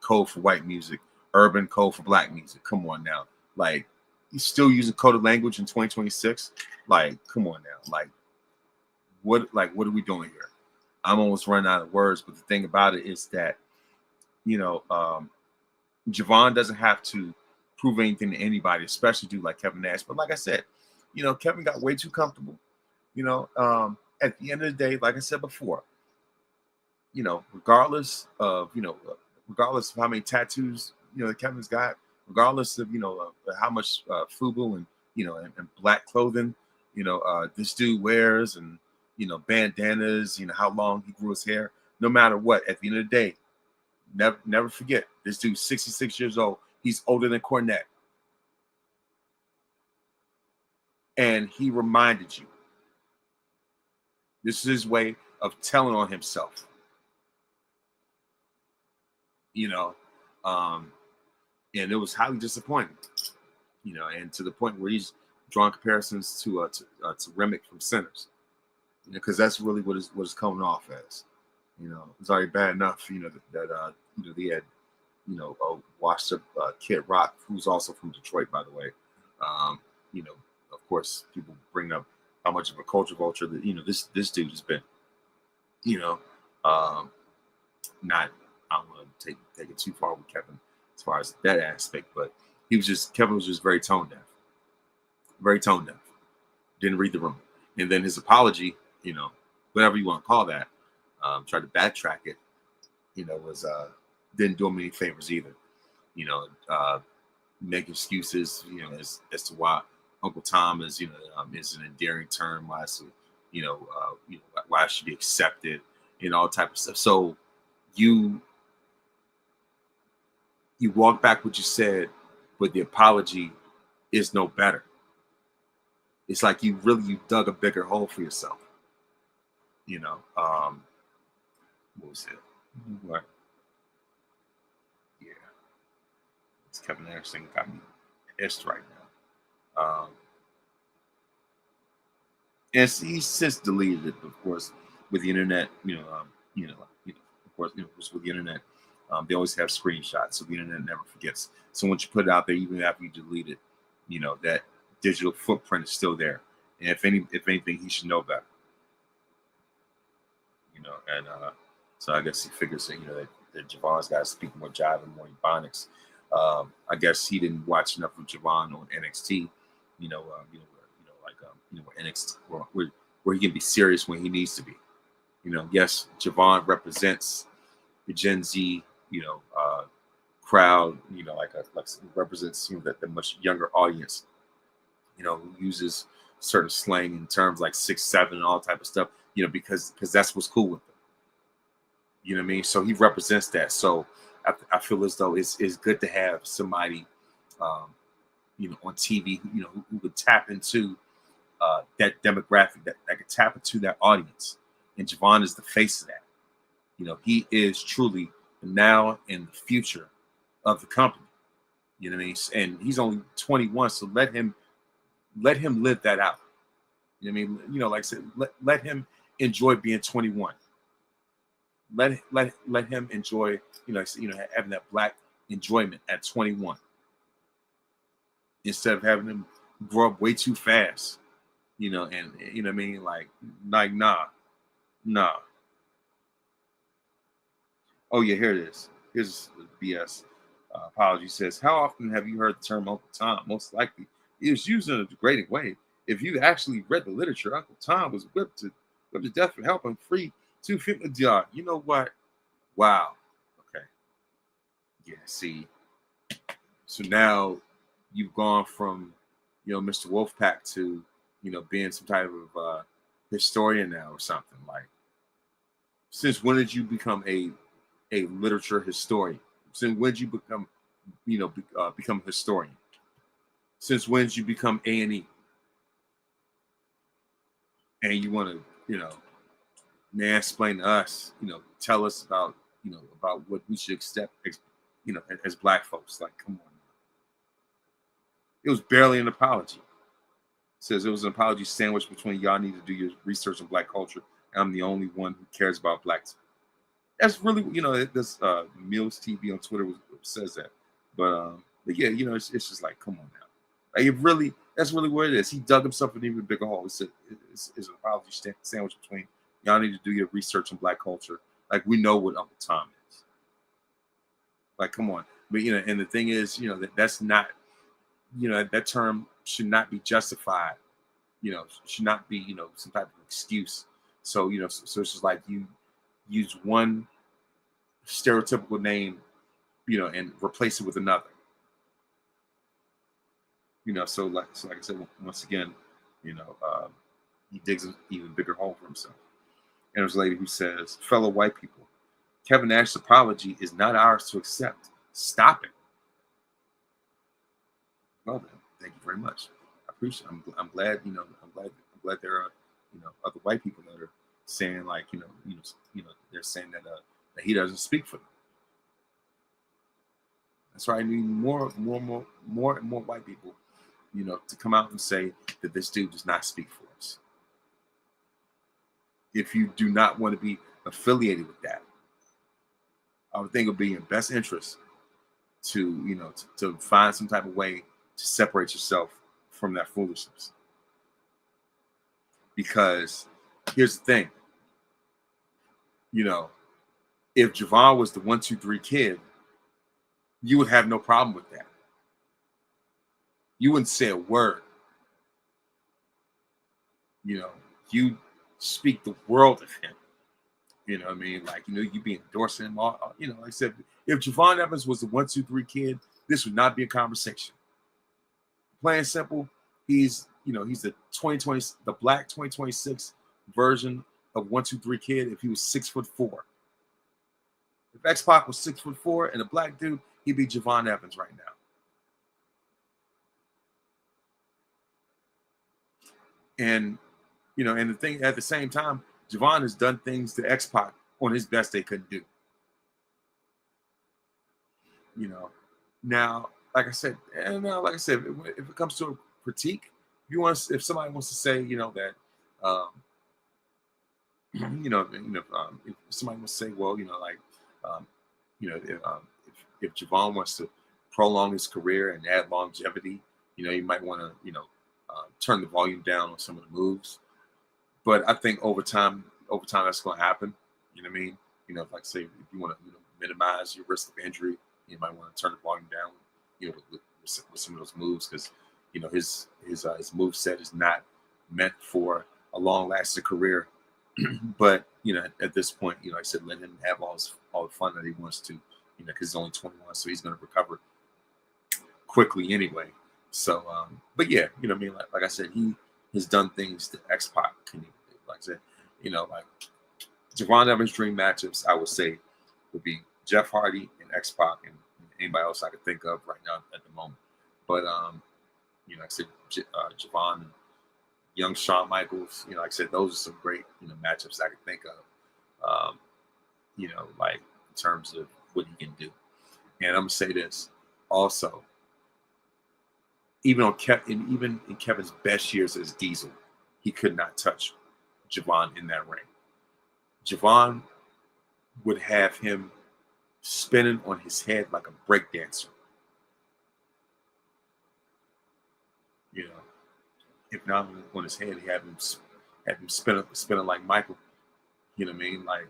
code for white music, urban code for black music. Come on now, like, you still using coded language in 2026? Like, come on now, like, what are we doing here? I'm almost running out of words, but the thing about it is that, Javon doesn't have to prove anything to anybody, especially dude like Kevin Nash. But like I said, Kevin got way too comfortable. At the end of the day, like I said before, regardless of how many tattoos that Kevin's got, regardless of how much FUBU and black clothing this dude wears, and bandanas, how long he grew his hair, no matter what, at the end of the day, never forget, this dude's 66 years old. He's older than Cornette. And he reminded you. This is his way of telling on himself. And it was highly disappointing. And to the point where he's drawing comparisons to Remick from Sinners. Because that's really what is coming off as. It's already bad enough, that they had, washed up Kid Rock, who's also from Detroit, by the way. Of course, people bring up how much of a culture vulture that this dude has been. Not, I don't want to take it too far with Kevin as far as that aspect, but Kevin was just very tone deaf, didn't read the room, and then his apology, whatever you want to call that, tried to backtrack it, was didn't do him any favors either. Make excuses, as to why Uncle Tom is an endearing term, why why it should be accepted, and all type of stuff. So you walk back what you said, but the apology is no better. It's like you dug a bigger hole for yourself. What was it? What? Yeah. It's Kevin Nash thing got me pissed right now. And he's since deleted it, of course, with the internet, of course, with the internet, they always have screenshots, so the internet never forgets. So once you put it out there, even after you delete it, that digital footprint is still there. And if anything, he should know better. And so I guess he figures that Javon's got to speak more jive and more ebonics. I guess he didn't watch enough of Javon on NXT, where NXT, where he can be serious when he needs to be. Yes, Javon represents the Gen Z, crowd, represents the much younger audience, who uses certain slang and terms like 6'7" and all type of stuff, because that's what's cool with them. You know what I mean? So he represents that. So I feel as though it's good to have somebody, on TV, who could tap into that demographic, that could tap into that audience. And Javon is the face of that. He is truly the now and the future of the company. You know what I mean? And he's only 21, so let him live that out. You know what I mean? Like I said, let him enjoy being 21. Let him enjoy, having that black enjoyment at 21. Instead of having him grow up way too fast. And you know what I mean? Like nah. Oh yeah, here it is. Here's the BS apology. Says, how often have you heard the term Uncle Tom? Most likely, it was used in a degrading way. If you actually read the literature, Uncle Tom was whipped to death for helping free 250. You know what? Wow. Okay. Yeah. See. So now you've gone from, Mr. Wolfpack to, being some type of historian now or something. Like, since when did you become a literature historian? Since when did you become, become a historian? Since when did you become A&E? And you want to, explain to us, tell us about, about what we should accept, as Black folks. Like, come on. It was barely an apology. It says it was an apology sandwiched between y'all need to do your research on Black culture, and I'm the only one who cares about Blacks. That's really, this Mills TV on Twitter says that. But yeah, it's just like, come on now. Like, that's really what it is. He dug himself an even bigger hole. It's an apology sandwich between y'all need to do your research on Black culture. Like, we know what Uncle Tom is. Like, come on. But, and the thing is, that's not, that term should not be justified, should not be, some type of excuse. So, so it's just like you use one stereotypical name, and replace it with another. So like I said, once again, he digs an even bigger hole for himself. And there's a lady who says, fellow white people, Kevin Nash's apology is not ours to accept. Stop it. Well then, thank you very much. I appreciate it. I'm glad, I'm glad there are, other white people that are saying, like, they're saying that he doesn't speak for them. That's why I need more and more white people, to come out and say that this dude does not speak for us. If you do not want to be affiliated with that, I would think it would be in best interest to, to find some type of way to separate yourself from that foolishness. Because here's the thing, if Javon was the 1, 2, 3 kid, you would have no problem with that. You wouldn't say a word. You speak the world of him. You know what I mean? Like, you'd be endorsing him. All, like I said, if Javon Evans was the 1, 2, 3 kid, this would not be a conversation. Plain simple, he's the 2020, the Black 2026 version of 1, 2, 3 kid. If he was 6'4", if X-Pac was 6'4" and a Black dude, he'd be Javon Evans right now. And and the thing at the same time, Javon has done things to X-Pac on his best they couldn't do. Now, like I said, if it comes to a critique, if somebody wants to say, that, if somebody wants to say, well, if Javon wants to prolong his career and add longevity, you might want to, turn the volume down on some of the moves. But I think over time that's going to happen. You know what I mean? Like, say, if you want to, minimize your risk of injury, you might want to turn the volume down, with some of those moves, because, his move set is not meant for a long-lasting career. But at this point, like I said, let him have all the fun that he wants to, because he's only 21, so he's going to recover quickly anyway. So, but yeah, what I mean? Like I said, he has done things that X-Pac couldn't even do. Like I said, like Javon Evans' dream matchups, I would say, would be Jeff Hardy and X-Pac and anybody else I could think of right now at the moment. But like I said, Javon and young Shawn Michaels, like I said, those are some great matchups I could think of. Like in terms of what he can do. And I'm gonna say this also. Even in Kevin's best years as Diesel, he could not touch Javon in that ring. Javon would have him spinning on his head like a break dancer. If not on his head, he had him spinning like Michael. You know what I mean? Like,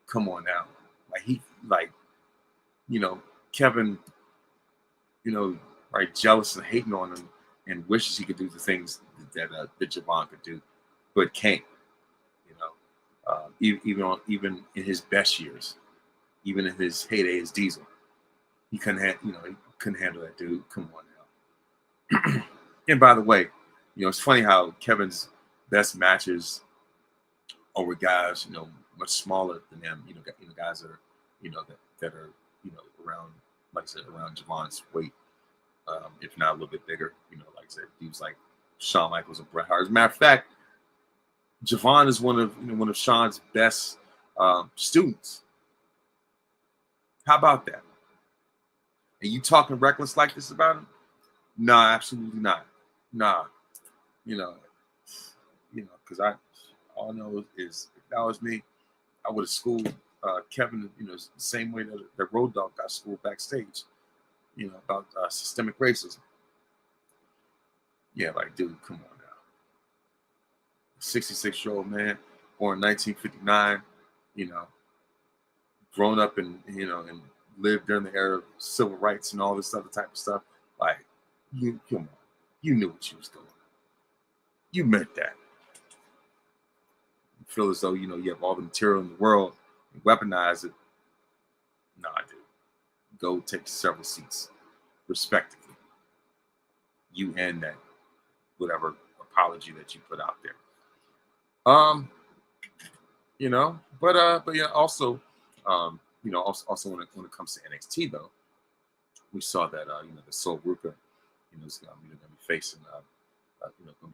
come on now. Like Kevin, right, jealous and hating on him and wishes he could do the things that Javon could do, but can't. Even in his best years, even in his heyday as Diesel, he couldn't handle that dude. Come on now. And by the way, it's funny how Kevin's best matches are with guys, much smaller than him. Guys that are, that are, around, like I said, around Javon's weight, if not a little bit bigger. Like I said, dudes like Shawn Michaels and Bret Hart. As a matter of fact, Javon is one of Shawn's best students. How about that? And you talking reckless like this about him? Nah, absolutely not. Nah, because all I know is if that was me, I would have schooled Kevin, the same way that Road Dogg got schooled backstage, about systemic racism. Yeah, like, dude, come on now. 66-year-old man, born in 1959, grown up and lived during the era of civil rights and all this other type of stuff. Like, you come on, you knew what you was doing. You meant that. You feel as though you have all the material in the world and weaponize it. Nah, dude. Go take several seats, respectively. You and that whatever apology that you put out there. But yeah, also, also when it comes to NXT though, we saw that the Sol Ruka, is going to be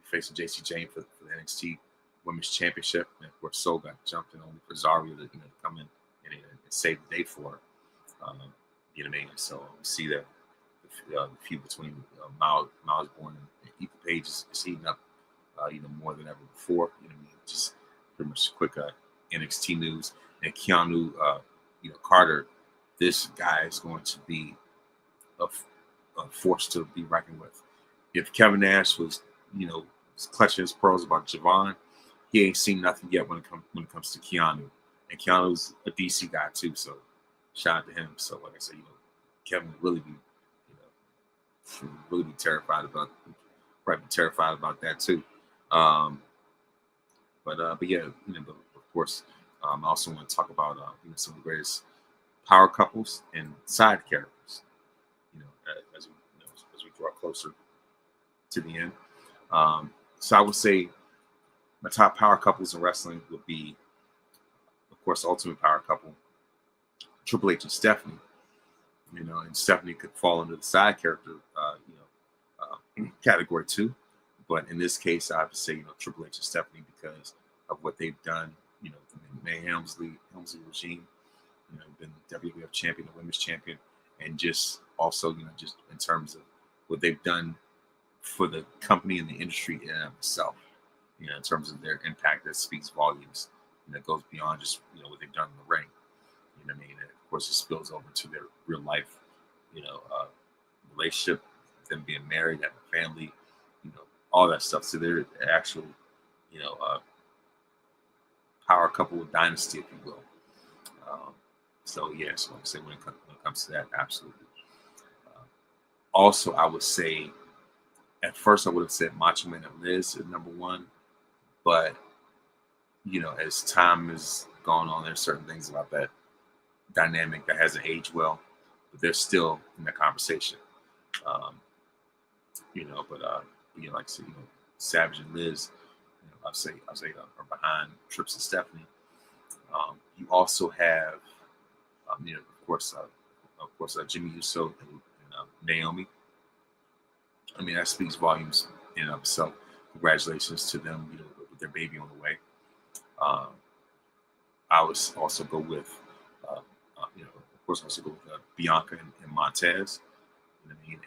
facing JC Jane for the NXT Women's Championship, and of course Sol got jumped in only for Zarya to come in and save the day for her. You know what I mean? So we see that the feud between Miles Bourne and Ethan Page is heating up, more than ever before. You know what I mean? Just pretty much quick NXT news. And Keanu, Carter, this guy is going to be a force to be reckoned with. If Kevin Nash was, clutching his pearls about Javon, he ain't seen nothing yet when it comes to Keanu. And Keanu's a DC guy too, so shout out to him. So like I said, Kevin would really be terrified about that too. But yeah, but of course, I also want to talk about some of the greatest power couples and side characters. As we draw closer to the end. So I would say my top power couples in wrestling would be, of course, Ultimate Power Couple, Triple H and Stephanie. And Stephanie could fall under the side character, category too. But in this case, I have to say, Triple H and Stephanie because of what they've done. The McMahon Helmsley regime. Been WWF champion, the women's champion, and just also, just in terms of what they've done for the company and the industry in and of itself. In terms of their impact, that speaks volumes. It goes beyond just what they've done in the ring. You know what I mean? And of course, it spills over to their real life, relationship, them being married, having a family, all that stuff. So they're actual, power couple dynasty, if you will. So like I say, when it comes to that, absolutely. Also, I would say, at first I would have said Macho Man and Liz is number one, but as time has gone on, there's certain things about that dynamic that hasn't aged well, but they're still in the conversation. Like I said, Savage and Liz, I'll say are behind Trips and Stephanie. You also have, of course, Jimmy Uso and Naomi. I mean, that speaks volumes in and of itself. Congratulations to them, with their baby on the way. I would also go with, Bianca and Montez. You know what I mean?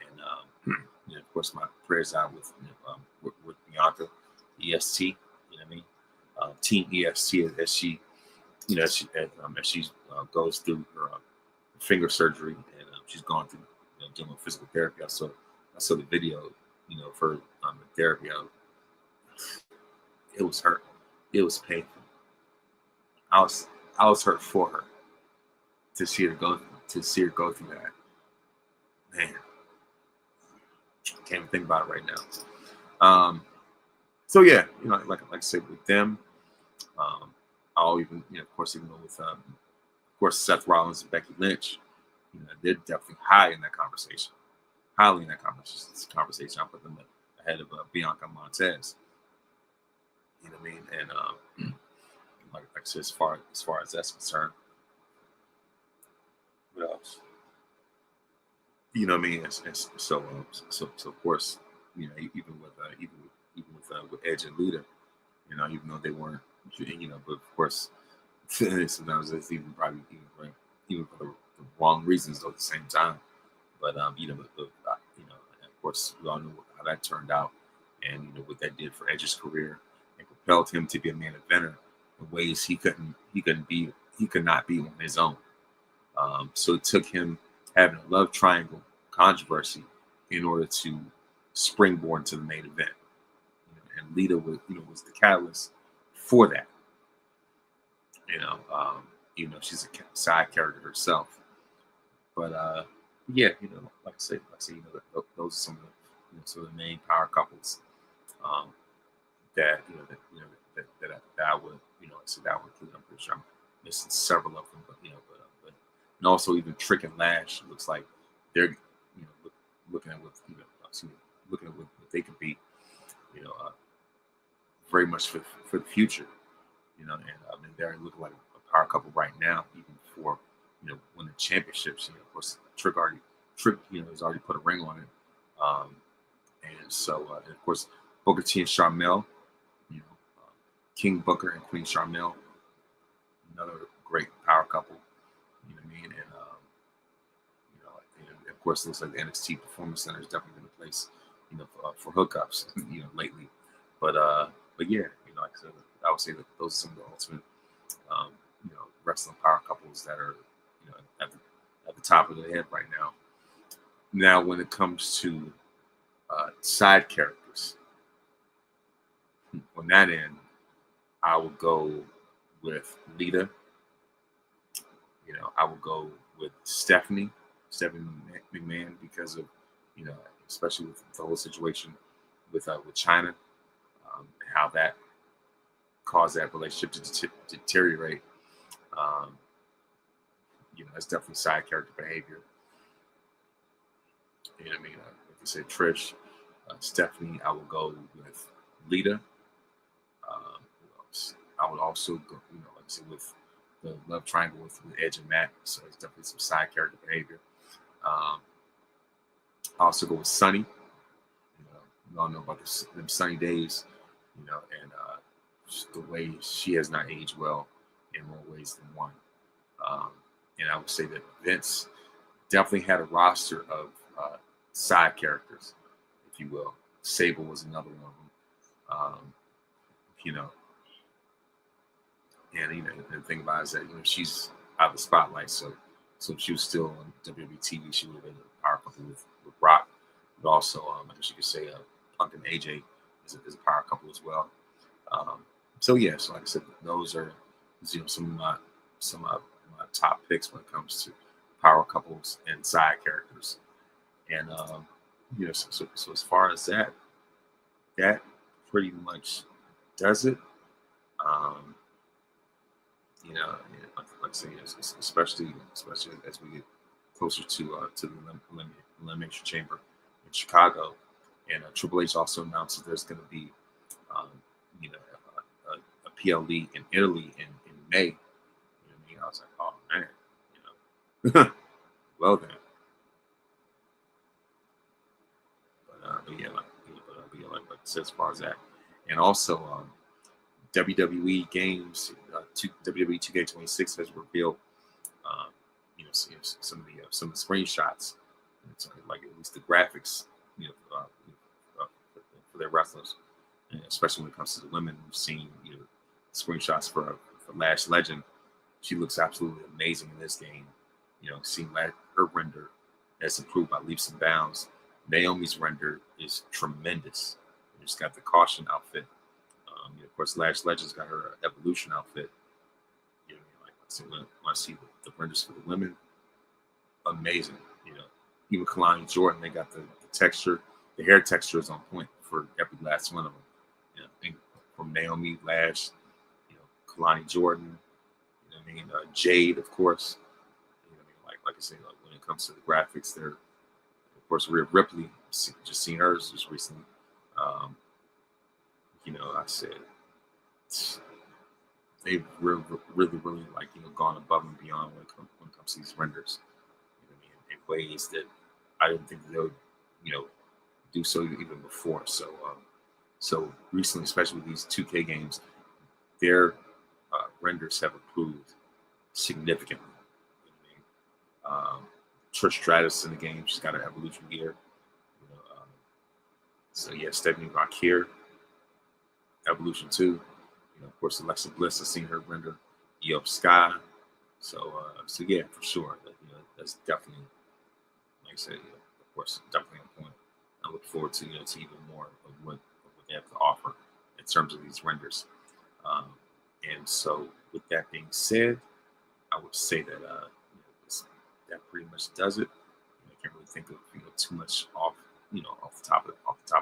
And of course, my prayers out with Bianca, EST. You know what I mean? Team EST as she, as she goes through her finger surgery and she's gone through doing physical therapy. I saw the video, of her therapy. It was hurt. It was painful. I was hurt for her to see her go through that. Man, can't even think about it right now. So yeah, like I said, with them, I'll even of course even with Seth Rollins and Becky Lynch, they're definitely high in that conversation. highly in that conversation. I put them ahead of Bianca Montez. You know what I mean? And like I said, as far as that's concerned, what else? You know what I mean? So of course, even with Edge and Lita, even though they weren't, but of course, sometimes it's even probably even for the wrong reasons though at the same time. But and of course, we all know how that turned out, and what that did for Edge's career, and propelled him to be a main eventer in ways he could not be on his own. So it took him having a love triangle controversy in order to springboard to the main event. And Lita was the catalyst for that. Even though she's a side character herself. But yeah, those are some of the main power couples that that I would so that would include. I'm pretty sure I'm missing several of them, but and also even Trick and Lash looks like they're looking at what looking at what they could be, very much for the future, and I mean they're looking like a power couple right now, even for win the championships. Of course, Trick has already put a ring on it, and so and of course Booker T and Sharmell, King Booker and Queen Sharmell, another great power couple. You know what I mean? And of course, it looks like the NXT Performance Center is definitely been a place, for hookups, lately. But yeah, like I said, I would say that those are some of the ultimate, um, wrestling power couples that are, at the top of the head right now. Now, when it comes to side characters, on that end, I would go with Lita. I would go with Stephanie McMahon, because of, especially with the whole situation with China, and how that caused that relationship to deteriorate. Um, it's definitely side character behavior. You know what I mean? Like you said, Trish, Stephanie. I will go with Lita. Who else? I would also go, like I said, with the love triangle with Edge and Matt. So it's definitely some side character behavior. I also go with Sunny. We all know about them Sunny days, and the way she has not aged well in more ways than one. Um, and I would say that Vince definitely had a roster of side characters, if you will. Sable was another one of them. You know, and the thing about it is that she's out of the spotlight, so if she was still on WWE TV, she would have been a power couple with Brock, but also I guess you could say Punk and AJ is a power couple as well. So yeah, so like I said, those are some of my top picks when it comes to power couples and side characters. And so as far as that pretty much does it. Um, like I say, especially as we get closer to the Elimination Chamber in Chicago, and Triple H also announced that there's going to be, um, a PLE in Italy in May. You know what I mean? I was like, oh man, well then. But yeah, like I said, as far as that, and also WWE games, WWE 2K26 has revealed, some of the screenshots, like at least the graphics, for their wrestlers, and especially when it comes to the women. We've seen screenshots for Lash Legend. She looks absolutely amazing in this game. Seeing her render has improved by leaps and bounds. Naomi's render is tremendous. She's got the caution outfit. Of course, Lash Legend's got her evolution outfit. When I see the renders for the women, amazing. Even Kalani Jordan, they got the texture, the hair texture is on point for every last one of them. I think from Naomi, Lash, Kalani Jordan, Jade, of course. Like I say, when it comes to the graphics, they're of course, Rhea Ripley, just seen hers just recently. I said they've really, really like gone above and beyond when it comes to these renders. In ways that I didn't think they would, do so even before. So recently, especially with these 2K games, their renders have improved significantly. Trish Stratus in the game, she's got her evolution gear. So yeah, Stephanie Rock here, evolution 2. Of course, Alexa Bliss, I've seen her render Io Sky. So yeah, for sure, that's definitely, like I said, of course, definitely on point. I look forward to to even more of what they have to offer in terms of these renders. And so, with that being said, I would say that that pretty much does it. I can't really think of too much off off the top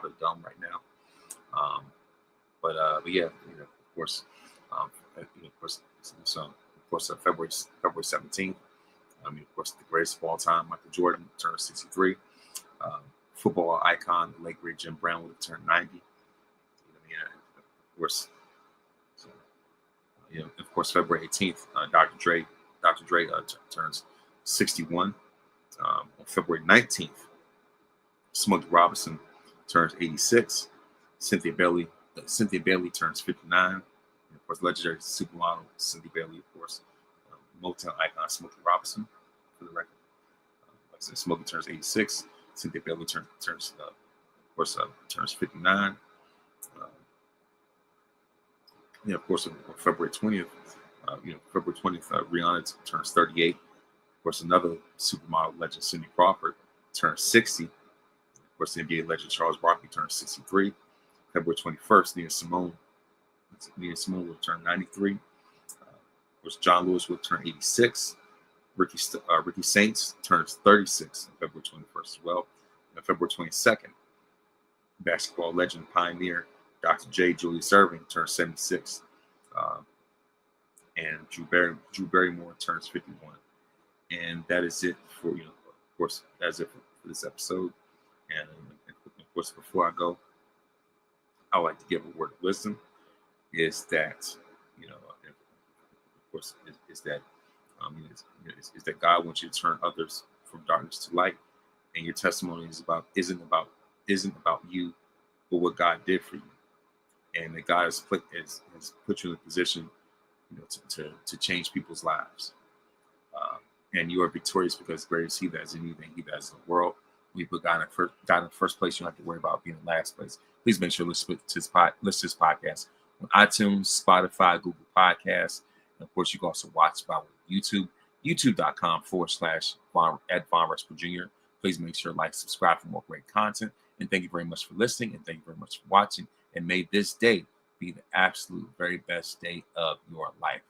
of the dome right now. But yeah, of course, February 17th. Of course, the greatest of all time, Michael Jordan, turned 63. Football icon, the late great Jim Brown, would have turned 90. Of course, of course, February 18th, Dr. Dre turns 61. On February 19th, Smokey Robinson turns 86. Cynthia Bailey turns 59. And of course, legendary supermodel Cynthia Bailey, of course, Motown icon Smokey Robinson, for the record. Like I said, Smokey turns 86. Cynthia Bailey turns 59. Of course, on February 20th, Rihanna turns 38. Of course, another supermodel legend, Cindy Crawford, turns 60. Of course, the NBA legend Charles Barkley turns 63. February 21st, Nina Simone will turn 93. Of course, John Lewis will turn 86. Ricky Saints turns 36 on February 21st as well. And February 22nd, basketball legend pioneer Dr. J. Julius Erving turns 76. And Drew Barrymore turns 51. And that is it for, of course, that's it for this episode. And of course, before I go, I would like to give a word of wisdom. Is that, of course, is that God wants you to turn others from darkness to light, and your testimony isn't about you, but what God did for you, and that God has put you in a position, to change people's lives. And you are victorious because greater is He that is in you than he that is in the world. When you put God in first place, you don't have to worry about being in last place. Please make sure to listen to this podcast on iTunes, Spotify, Google Podcasts. And of course, you can also watch by YouTube, youtube.com/@VonRushper Jr. Please make sure to like, subscribe for more great content. And thank you very much for listening. And thank you very much for watching. And may this day be the absolute very best day of your life.